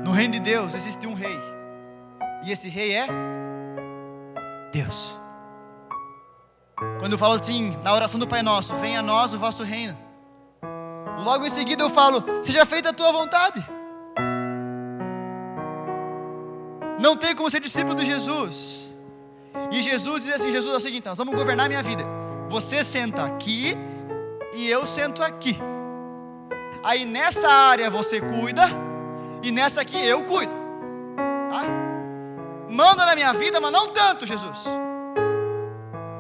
No reino de Deus existe um rei. E esse rei é Deus. Quando eu falo assim, na oração do Pai Nosso, venha a nós o vosso reino, logo em seguida eu falo, seja feita a tua vontade. Não tem como ser discípulo de Jesus. E Jesus diz assim, Jesus é o seguinte, nós vamos governar a minha vida. Você senta aqui e eu sento aqui. Aí nessa área você cuida e nessa aqui eu cuido, tá? Manda na minha vida, mas não tanto, Jesus.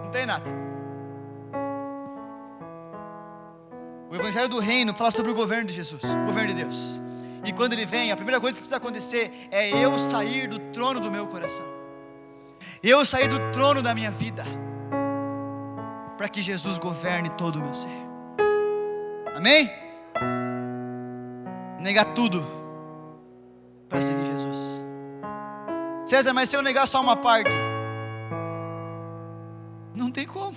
Não tem nada. O Evangelho do Reino fala sobre o governo de Jesus, o governo de Deus. E quando Ele vem, a primeira coisa que precisa acontecer é eu sair do trono do meu coração, eu sair do trono da minha vida, para que Jesus governe todo o meu ser. Amém? Negar tudo para seguir Jesus. César, mas se eu negar só uma parte? Não tem como.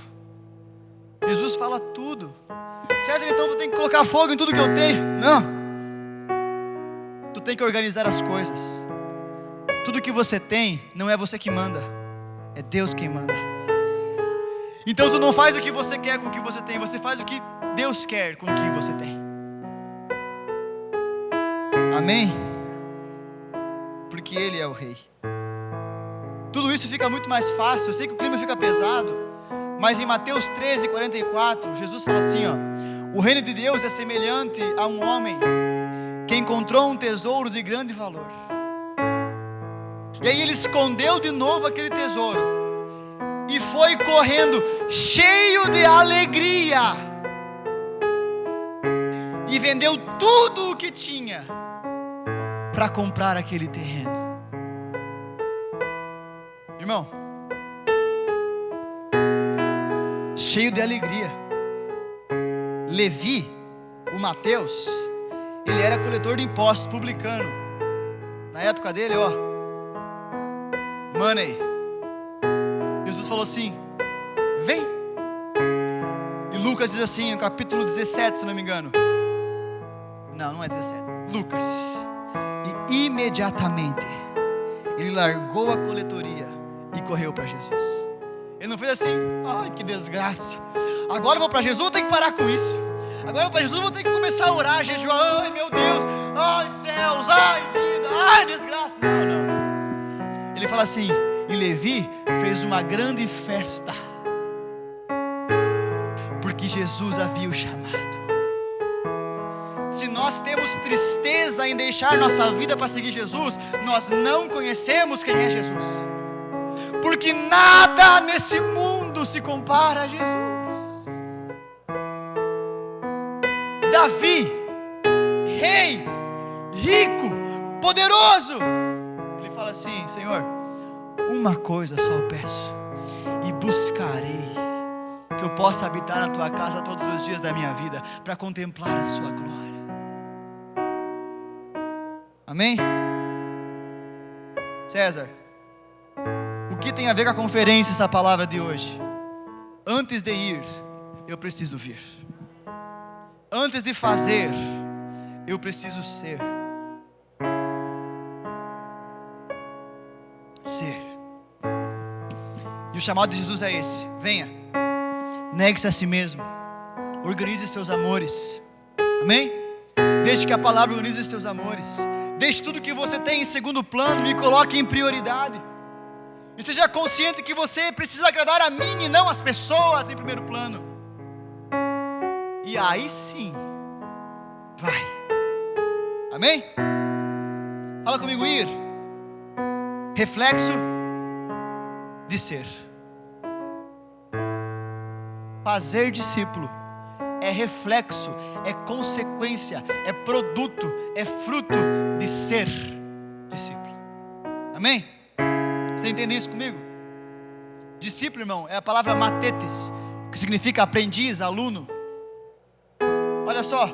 Jesus fala tudo. César, então eu vou ter que colocar fogo em tudo que eu tenho. Não. Tu tem que organizar as coisas. Tudo que você tem, não é você que manda, é Deus quem manda. Então tu não faz o que você quer com o que você tem, você faz o que Deus quer com o que você tem. Amém? Porque Ele é o Rei. Tudo isso fica muito mais fácil. Eu sei que o clima fica pesado, mas em Mateus 13:44, Jesus fala assim, ó: o reino de Deus é semelhante a um homem que encontrou um tesouro de grande valor. E aí ele escondeu de novo aquele tesouro e foi correndo cheio de alegria e vendeu tudo o que tinha para comprar aquele terreno. Irmão, cheio de alegria. Levi, o Mateus, ele era coletor de impostos, publicano. Na época dele, ó, money. Jesus falou assim, vem. E Lucas diz assim, no capítulo 17, se não me engano. Não é 17, Lucas. E imediatamente ele largou a coletoria e correu para Jesus. Ele não fez assim, ai que desgraça, agora eu vou para Jesus, vou ter que parar com isso. Agora eu vou para Jesus, vou ter que começar a orar, jejuar, ai meu Deus, ai céus, ai vida, ai desgraça. Não. Ele fala assim, e Levi fez uma grande festa, porque Jesus havia o chamado. Se nós temos tristeza em deixar nossa vida para seguir Jesus, nós não conhecemos quem é Jesus. Porque nada nesse mundo se compara a Jesus. Davi, rei, rico, poderoso, ele fala assim, Senhor, uma coisa só eu peço, e buscarei que eu possa habitar na tua casa todos os dias da minha vida, para contemplar a sua glória. Amém? César, o que tem a ver com a conferência essa palavra de hoje? Antes de ir, eu preciso vir. Antes de fazer, eu preciso ser. Ser. E o chamado de Jesus é esse: venha, negue-se a si mesmo, organize seus amores, amém? Deixe que a palavra organize os seus amores, deixe tudo que você tem em segundo plano e coloque em prioridade, e seja consciente que você precisa agradar a mim e não as pessoas em primeiro plano, e aí sim, vai, amém? Fala comigo, ir, reflexo de ser. Fazer discípulo é reflexo, é consequência, é produto, é fruto de ser discípulo, amém? Você entende isso comigo? Discípulo, irmão, é a palavra matetes, que significa aprendiz, aluno. Olha só,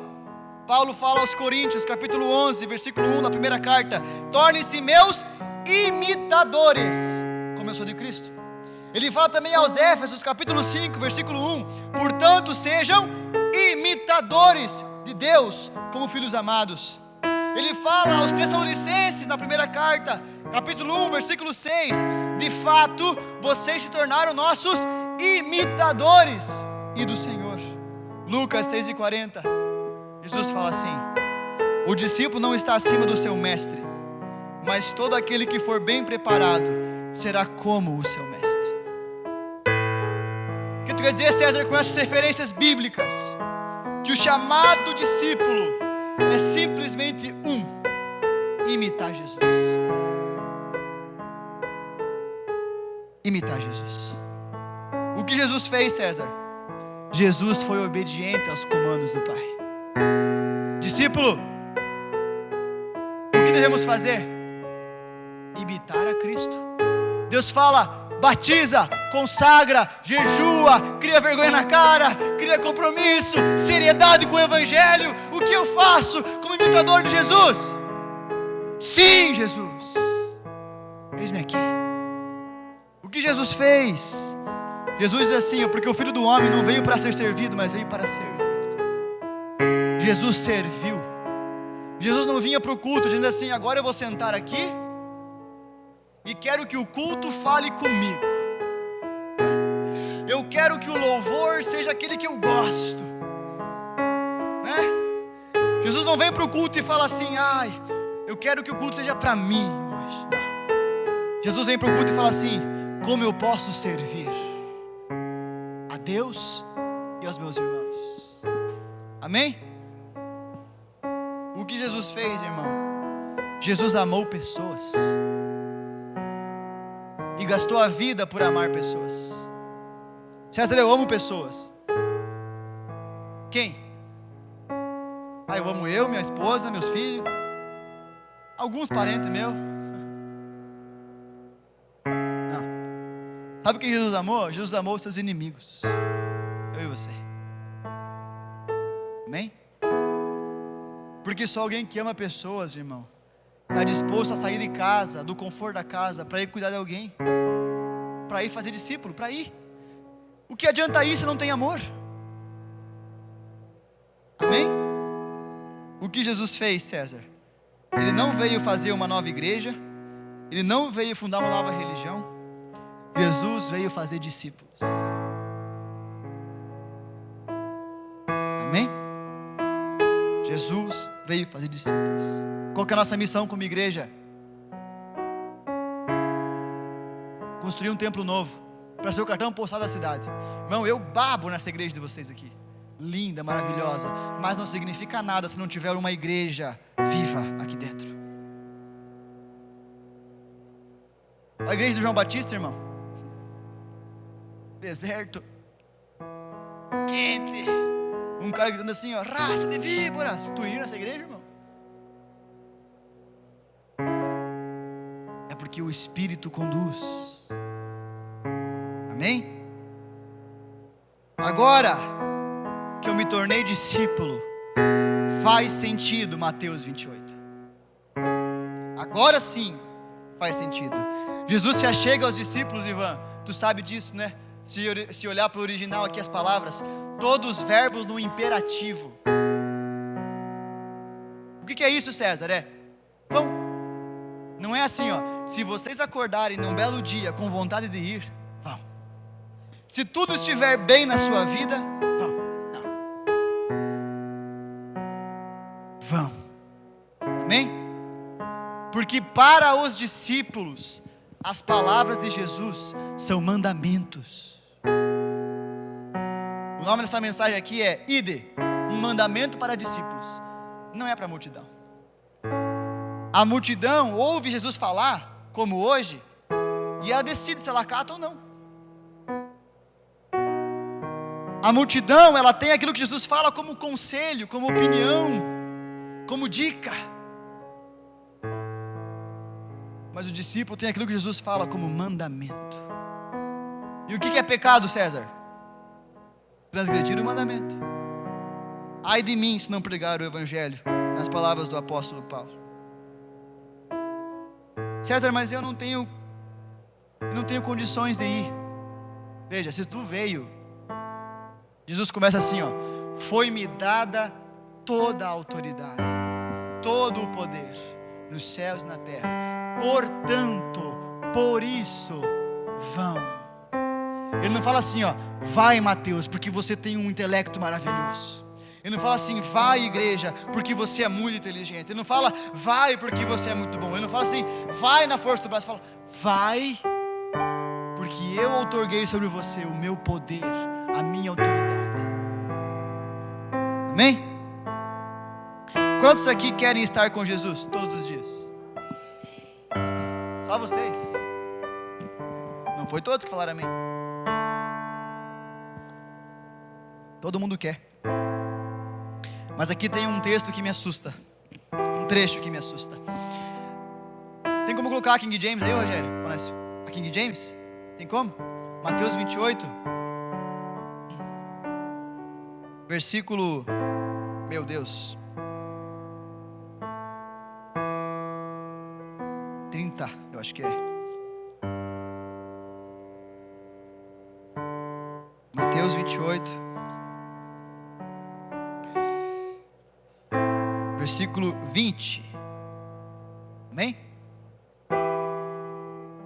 Paulo fala aos Coríntios, capítulo 11, versículo 1 da primeira carta: tornem-se meus imitadores, como eu sou de Cristo. Ele fala também aos Éfesos, capítulo 5, versículo 1: portanto sejam imitadores de Deus como filhos amados. Ele fala aos Tessalonicenses, na primeira carta, capítulo 1, versículo 6: de fato vocês se tornaram nossos imitadores e do Senhor. Lucas 6,40, Jesus fala assim: o discípulo não está acima do seu mestre, mas todo aquele que for bem preparado será como o seu mestre. O que tu quer dizer, César, com essas referências bíblicas? Que o chamado discípulo é simplesmente imitar Jesus. Imitar Jesus. O que Jesus fez, César? Jesus foi obediente aos comandos do Pai. Discípulo, o que devemos fazer? Imitar a Cristo. Deus fala: batiza, consagra, jejua, cria vergonha na cara, cria compromisso, seriedade com o Evangelho. O que eu faço como imitador de Jesus? Sim, Jesus, eis-me aqui. O que Jesus fez? Jesus diz assim: porque o Filho do Homem não veio para ser servido, mas veio para servir. Jesus serviu. Jesus não vinha para o culto dizendo assim: agora eu vou sentar aqui e quero que o culto fale comigo, eu quero que o louvor seja aquele que eu gosto, né? Jesus não vem para o culto e fala assim: ai, eu quero que o culto seja para mim hoje. Não. Jesus vem para o culto e fala assim: como eu posso servir a Deus e aos meus irmãos, amém? O que Jesus fez, irmão? Jesus amou pessoas e gastou a vida por amar pessoas. César, eu amo pessoas. Quem? Eu amo eu, minha esposa, meus filhos, alguns parentes meus. Não. Sabe quem Jesus amou? Jesus amou os seus inimigos, eu e você, amém? Porque só alguém que ama pessoas, irmão, está disposto a sair de casa, do conforto da casa, para ir cuidar de alguém, para ir fazer discípulo, para ir. O que adianta isso se não tem amor? Amém? O que Jesus fez, César? Ele não veio fazer uma nova igreja, ele não veio fundar uma nova religião. Jesus veio fazer discípulos. Amém? Jesus veio fazer discípulos. Qual que é a nossa missão como igreja? Construir um templo novo, para ser o cartão postal da cidade. Irmão, eu babo nessa igreja de vocês aqui, linda, maravilhosa, mas não significa nada se não tiver uma igreja viva aqui dentro. A igreja do João Batista, irmão, deserto, quente, um cara gritando assim, ó, raça de víboras. Tu iria nessa igreja, irmão? É porque o Espírito conduz. Amém? Agora que eu me tornei discípulo, faz sentido Mateus 28. Agora sim faz sentido. Jesus se achega aos discípulos, Ivan, tu sabe disso, né? Se olhar para o original aqui as palavras, todos os verbos no imperativo. O que é isso, César? Vão. Não é assim, ó, se vocês acordarem num belo dia com vontade de ir, vão. Se tudo estiver bem na sua vida, vão. Não. Vão. Amém? Porque para os discípulos, as palavras de Jesus são mandamentos. O nome dessa mensagem aqui é Ide, um mandamento para discípulos. Não é para a multidão. A multidão ouve Jesus falar, como hoje, e ela decide se ela acata ou não. A multidão, ela tem aquilo que Jesus fala como conselho, como opinião, como dica. Mas o discípulo tem aquilo que Jesus fala como mandamento. E o que é pecado, César? Transgredir o mandamento. Ai de mim se não pregar o evangelho, nas palavras do apóstolo Paulo. César, mas eu não tenho condições de ir. Veja, se tu veio, Jesus começa assim, ó: foi-me dada toda a autoridade, todo o poder, nos céus e na terra. Portanto, por isso, vão. Ele não fala assim, ó: vai, Mateus, porque você tem um intelecto maravilhoso. Ele não fala assim: vai, igreja, porque você é muito inteligente. Ele não fala: vai, porque você é muito bom. Ele não fala assim: vai na força do braço. Ele fala: vai, porque eu outorguei sobre você o meu poder, a minha autoridade. Amém? Quantos aqui querem estar com Jesus todos os dias? Só vocês? Não foi todos que falaram amém. Todo mundo quer. Mas aqui tem um texto que me assusta, um trecho que me assusta. Tem como colocar a King James aí, Rogério? A King James? Tem como? Mateus 28, versículo, meu Deus, 30, eu acho que é. Mateus 28, versículo 20. Amém?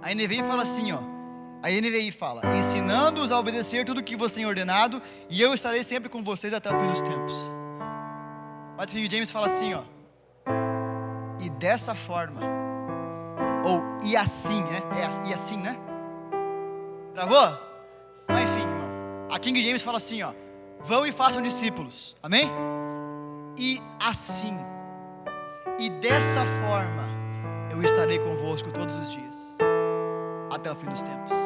A NVI fala assim, ó. A NVI fala: ensinando-os a obedecer tudo o que vos tenho ordenado, e eu estarei sempre com vocês até o fim dos tempos. Mas o King James fala assim, ó: e dessa forma, ou e assim, né? E assim, né? Travou? Mas enfim, irmão. A King James fala assim, ó: vão e façam discípulos. Amém? E assim, e dessa forma, eu estarei convosco todos os dias, até o fim dos tempos.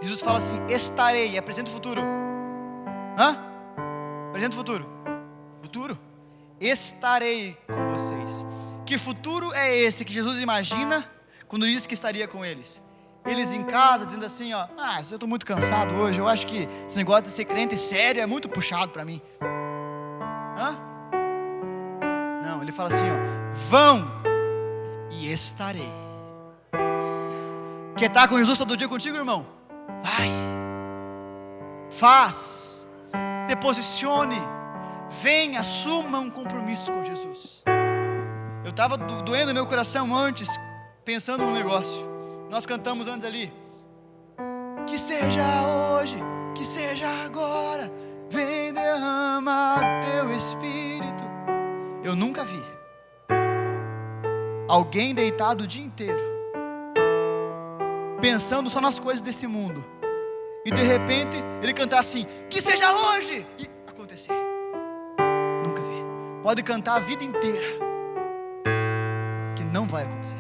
Jesus fala assim: estarei, é presente ou futuro? Presente ou futuro? Futuro. Estarei com vocês. Que futuro é esse que Jesus imagina quando disse que estaria com eles? Eles em casa dizendo assim, ó: eu estou muito cansado hoje, eu acho que esse negócio de ser crente sério é muito puxado para mim. Não, ele fala assim, ó: vão e estarei. Quer estar com Jesus todo dia contigo, irmão? Vai, faz, te posicione, venha, assuma um compromisso com Jesus. Eu estava doendo meu coração antes, pensando num negócio. Nós cantamos antes ali: que seja hoje, que seja agora, vem derrama teu Espírito. Eu nunca vi alguém deitado o dia inteiro pensando só nas coisas desse mundo, e de repente ele cantar assim: que seja hoje, e acontecer. Nunca vi. Pode cantar a vida inteira, que não vai acontecer.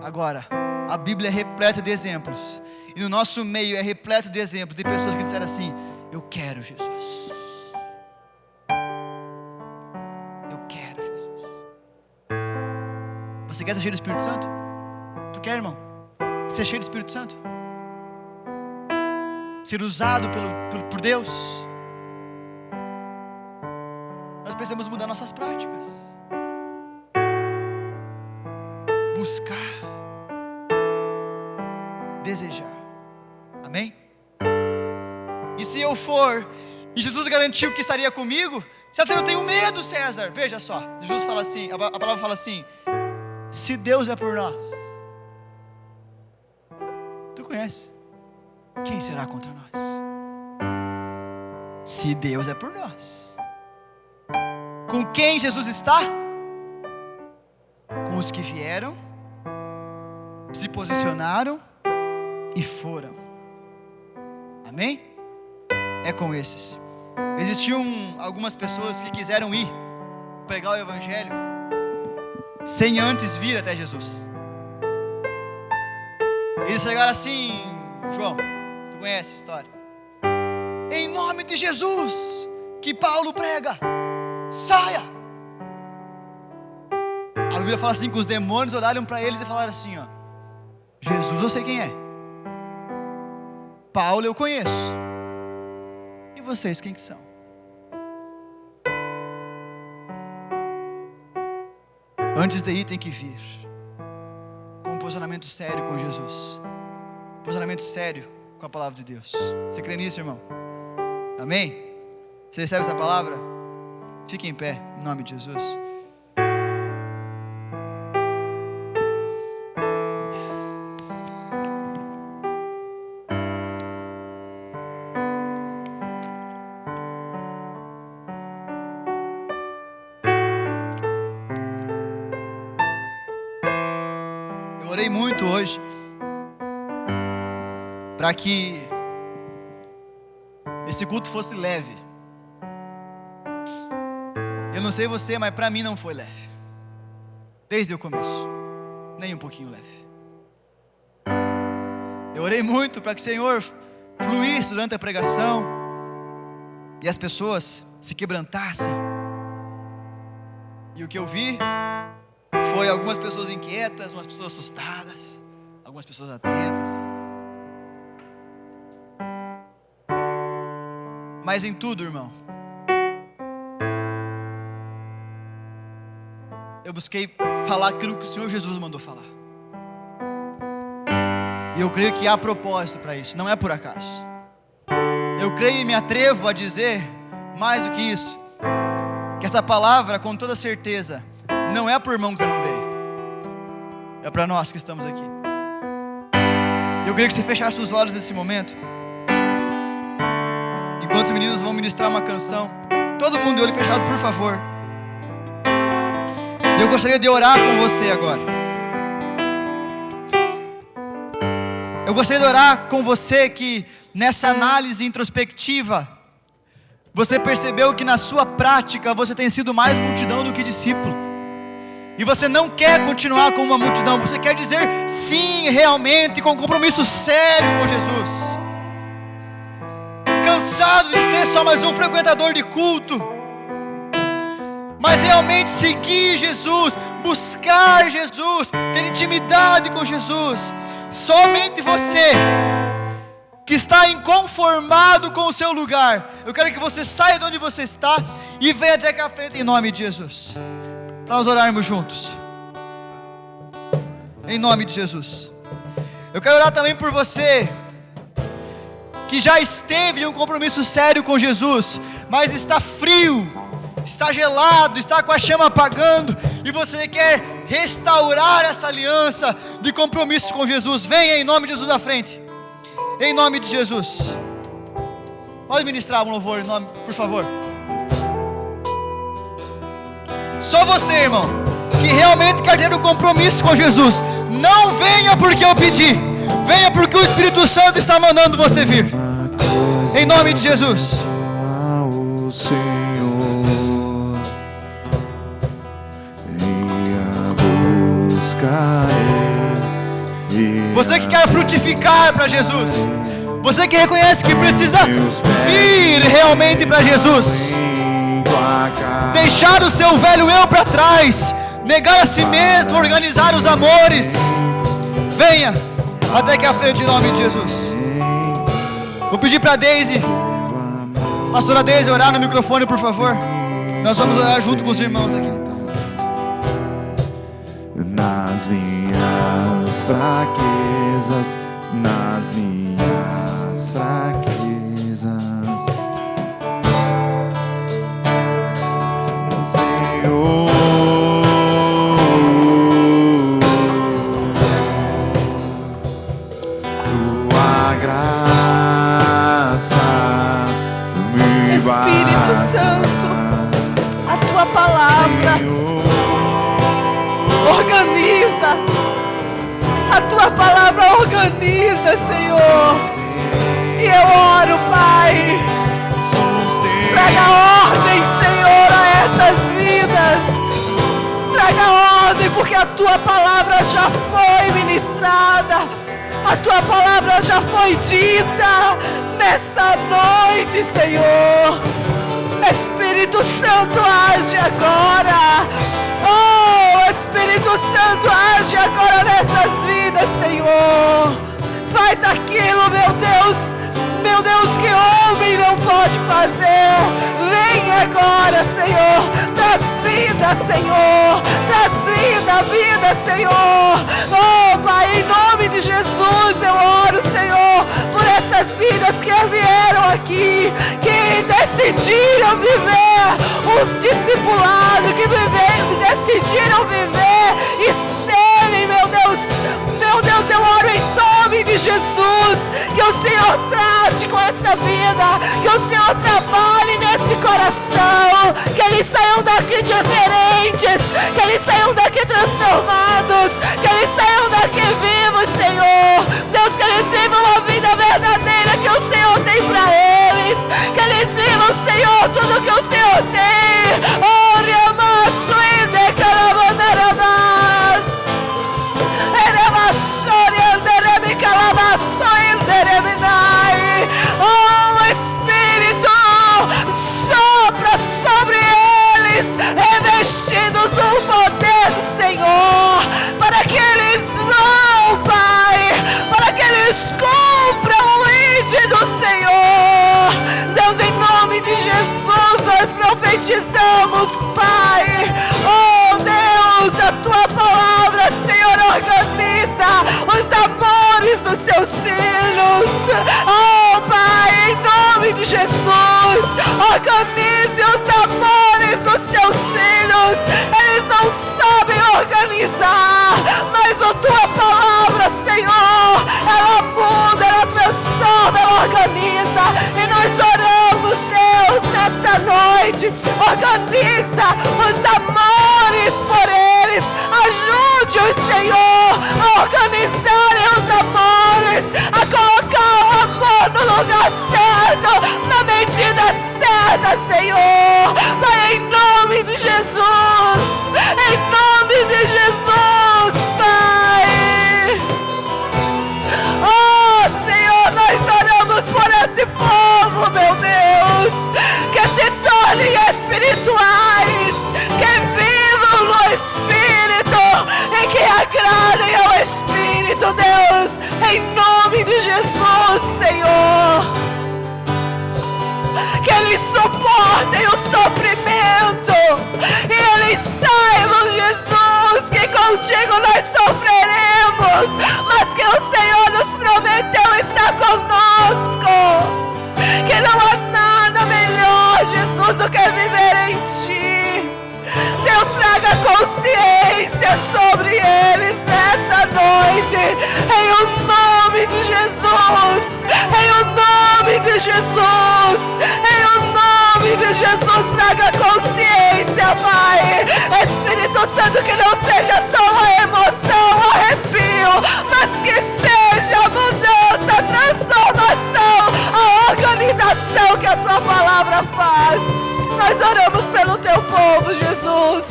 Agora, a Bíblia é repleta de exemplos, e no nosso meio é repleto de exemplos de pessoas que disseram assim: eu quero Jesus, eu quero Jesus. Você quer ser cheio do Espírito Santo? Tu quer, irmão? Ser cheio do Espírito Santo? Ser usado por Deus? Nós precisamos mudar nossas práticas, buscar, desejar. Amém? E se eu for, e Jesus garantiu que estaria comigo, César, eu tenho medo, César. Veja só, Jesus fala assim, a palavra fala assim: se Deus é por nós. Tu conhece? quem será contra nós? Se Deus é por nós, com quem Jesus está? Com os que vieram, se posicionaram e foram. Amém? É com esses. Existiam algumas pessoas que quiseram ir pregar o evangelho sem antes vir até Jesus. Eles chegaram assim, João, tu conhece a história? Em nome de Jesus, que Paulo prega, saia. A Bíblia fala assim que os demônios olharam para eles e falaram assim, ó: Jesus eu sei quem é, Paulo eu conheço, e vocês quem que são? Antes de ir tem que vir com um posicionamento sério com Jesus, posicionamento sério com a palavra de Deus. Você crê nisso, irmão? Amém? Você recebe essa palavra? Fique em pé, em nome de Jesus. Eu orei muito hoje para que esse culto fosse leve. Eu não sei você, mas para mim não foi leve, desde o começo, nem um pouquinho leve. Eu orei muito para que o Senhor fluísse durante a pregação e as pessoas se quebrantassem. E o que eu vi foi algumas pessoas inquietas, umas pessoas assustadas, algumas pessoas atentas. Mas em tudo, irmão, eu busquei falar aquilo que o Senhor Jesus mandou falar. E eu creio que há propósito para isso, não é por acaso. Eu creio e me atrevo a dizer mais do que isso, que essa palavra, com toda certeza, não é por irmão que não veio, é para nós que estamos aqui. Eu queria que você fechasse os olhos nesse momento, enquanto os meninos vão ministrar uma canção. Todo mundo de olho fechado, por favor. Eu gostaria de orar com você agora. Eu gostaria de orar com você que nessa análise introspectiva você percebeu que na sua prática você tem sido mais multidão do que discípulo. E você não quer continuar como uma multidão, você quer dizer sim realmente, com compromisso sério com Jesus. Cansado de ser só mais um frequentador de culto, mas realmente seguir Jesus, buscar Jesus, ter intimidade com Jesus. Somente você que está inconformado com o seu lugar, eu quero que você saia de onde você está e venha até cá à frente em nome de Jesus, para nós orarmos juntos, em nome de Jesus. Eu quero orar também por você que já esteve em um compromisso sério com Jesus, mas está frio, está gelado, está com a chama apagando, e você quer restaurar essa aliança de compromisso com Jesus. Venha em nome de Jesus à frente, em nome de Jesus. Pode ministrar um louvor em nome, por favor. Só você, irmão, que realmente quer ter um compromisso com Jesus, não venha porque eu pedi, venha porque o Espírito Santo está mandando você vir, em nome de Jesus. Você que quer frutificar para Jesus, você que reconhece que precisa vir realmente para Jesus, deixar o seu velho eu para trás, negar a si mesmo, organizar os amores, venha até que à frente em nome de Jesus. Vou pedir para a Deise, pastora Deise, orar no microfone, por favor. Nós vamos orar junto com os irmãos aqui. Nas minhas fraquezas, nas minhas fraquezas, Senhor, tua graça Santo, a tua palavra organiza. A tua palavra organiza, Senhor. E eu oro, Pai, traga ordem, Senhor, a essas vidas. Traga ordem, porque a tua palavra já foi ministrada. A tua palavra já foi dita nessa noite, Senhor. Espírito Santo, age agora. Oh, Espírito Santo, age agora nessas vidas, Senhor. Faz aquilo, meu Deus, que homem não pode fazer. Vem agora, Senhor. Traz vida, Senhor. Traz vida, Senhor. Oh, Pai, em nome de Jesus, eu oro, Senhor, por essas vidas que vieram aqui, que decidiram viver os discipulados, que decidiram viver e serem, meu Deus, eu oro em nome de Jesus, que o Senhor trate com essa vida, que o Senhor trabalhe nesse coração, que eles saiam daqui diferentes, que eles saiam daqui transformados, que eles saiam daqui vivos, Senhor. Deus, que eles vivam a vida verdadeira que o Senhor tem para eles, que eles vivam, Senhor, tudo que o Senhor tem. Oh, Riamachuinde, Calabanarabas, Eremachorianderemi, Calabassoindereminai. Oh, Espírito, sopra sobre eles, revestidos um poder do Senhor, para que eles vão, Pai, para que eles cumpram o ID do Senhor. Deus, em nome de Jesus, nós profetizamos, Pai. Oh, Deus, a tua palavra, Senhor, organiza os amores dos teus filhos. Oh, Pai, em nome de Jesus, organize os amores dos teus filhos. Eles não sabem organizar, mas a tua palavra, Senhor, ela muda, ela transforma, ela organiza. E nós oramos, Deus, nessa noite, organiza os amores por eles. Ajude-os, Senhor, a organizarem os amores, a colocar o amor no lugar certo, na medida certa, Senhor. Pai, em nome de Jesus, em nome de Jesus, Pai. Oh, Senhor, nós oramos por esse povo, meu Deus, que se tornem espirituais, que vivam no Espírito e que agradem ao Espírito, Deus, em nome de Jesus, Senhor. Que eles suportem o sofrimento e eles saibam, Jesus, que contigo nós sofreremos, mas que o Senhor nos prometeu estar conosco, que não há nada melhor, Jesus, do que viver em Ti. Deus, traga consciência sobre eles nessa noite, em o nome de Jesus, em o nome de Jesus, em o nome de Jesus, traga consciência, Pai. Espírito Santo, que não seja só uma emoção, um arrepio, mas que seja a mudança, a transformação, a organização que a Tua palavra faz. Nós oramos pelo Teu povo, Jesus,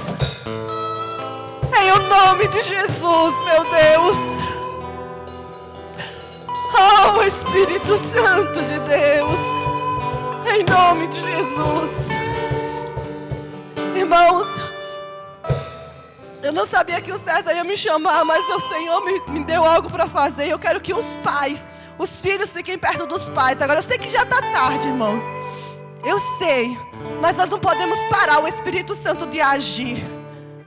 em o nome de Jesus, meu Deus. Oh, Espírito Santo de Deus, em nome de Jesus. Irmãos, eu não sabia que o César ia me chamar, mas o Senhor me deu algo para fazer. Eu quero que os pais, os filhos fiquem perto dos pais. Agora eu sei que já está tarde, irmãos, eu sei, mas nós não podemos parar o Espírito Santo de agir.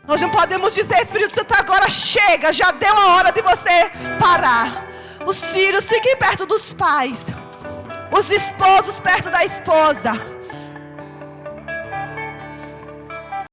Nós não podemos dizer: Espírito Santo, agora chega, já deu a hora de você parar. Os filhos fiquem perto dos pais, os esposos perto da esposa.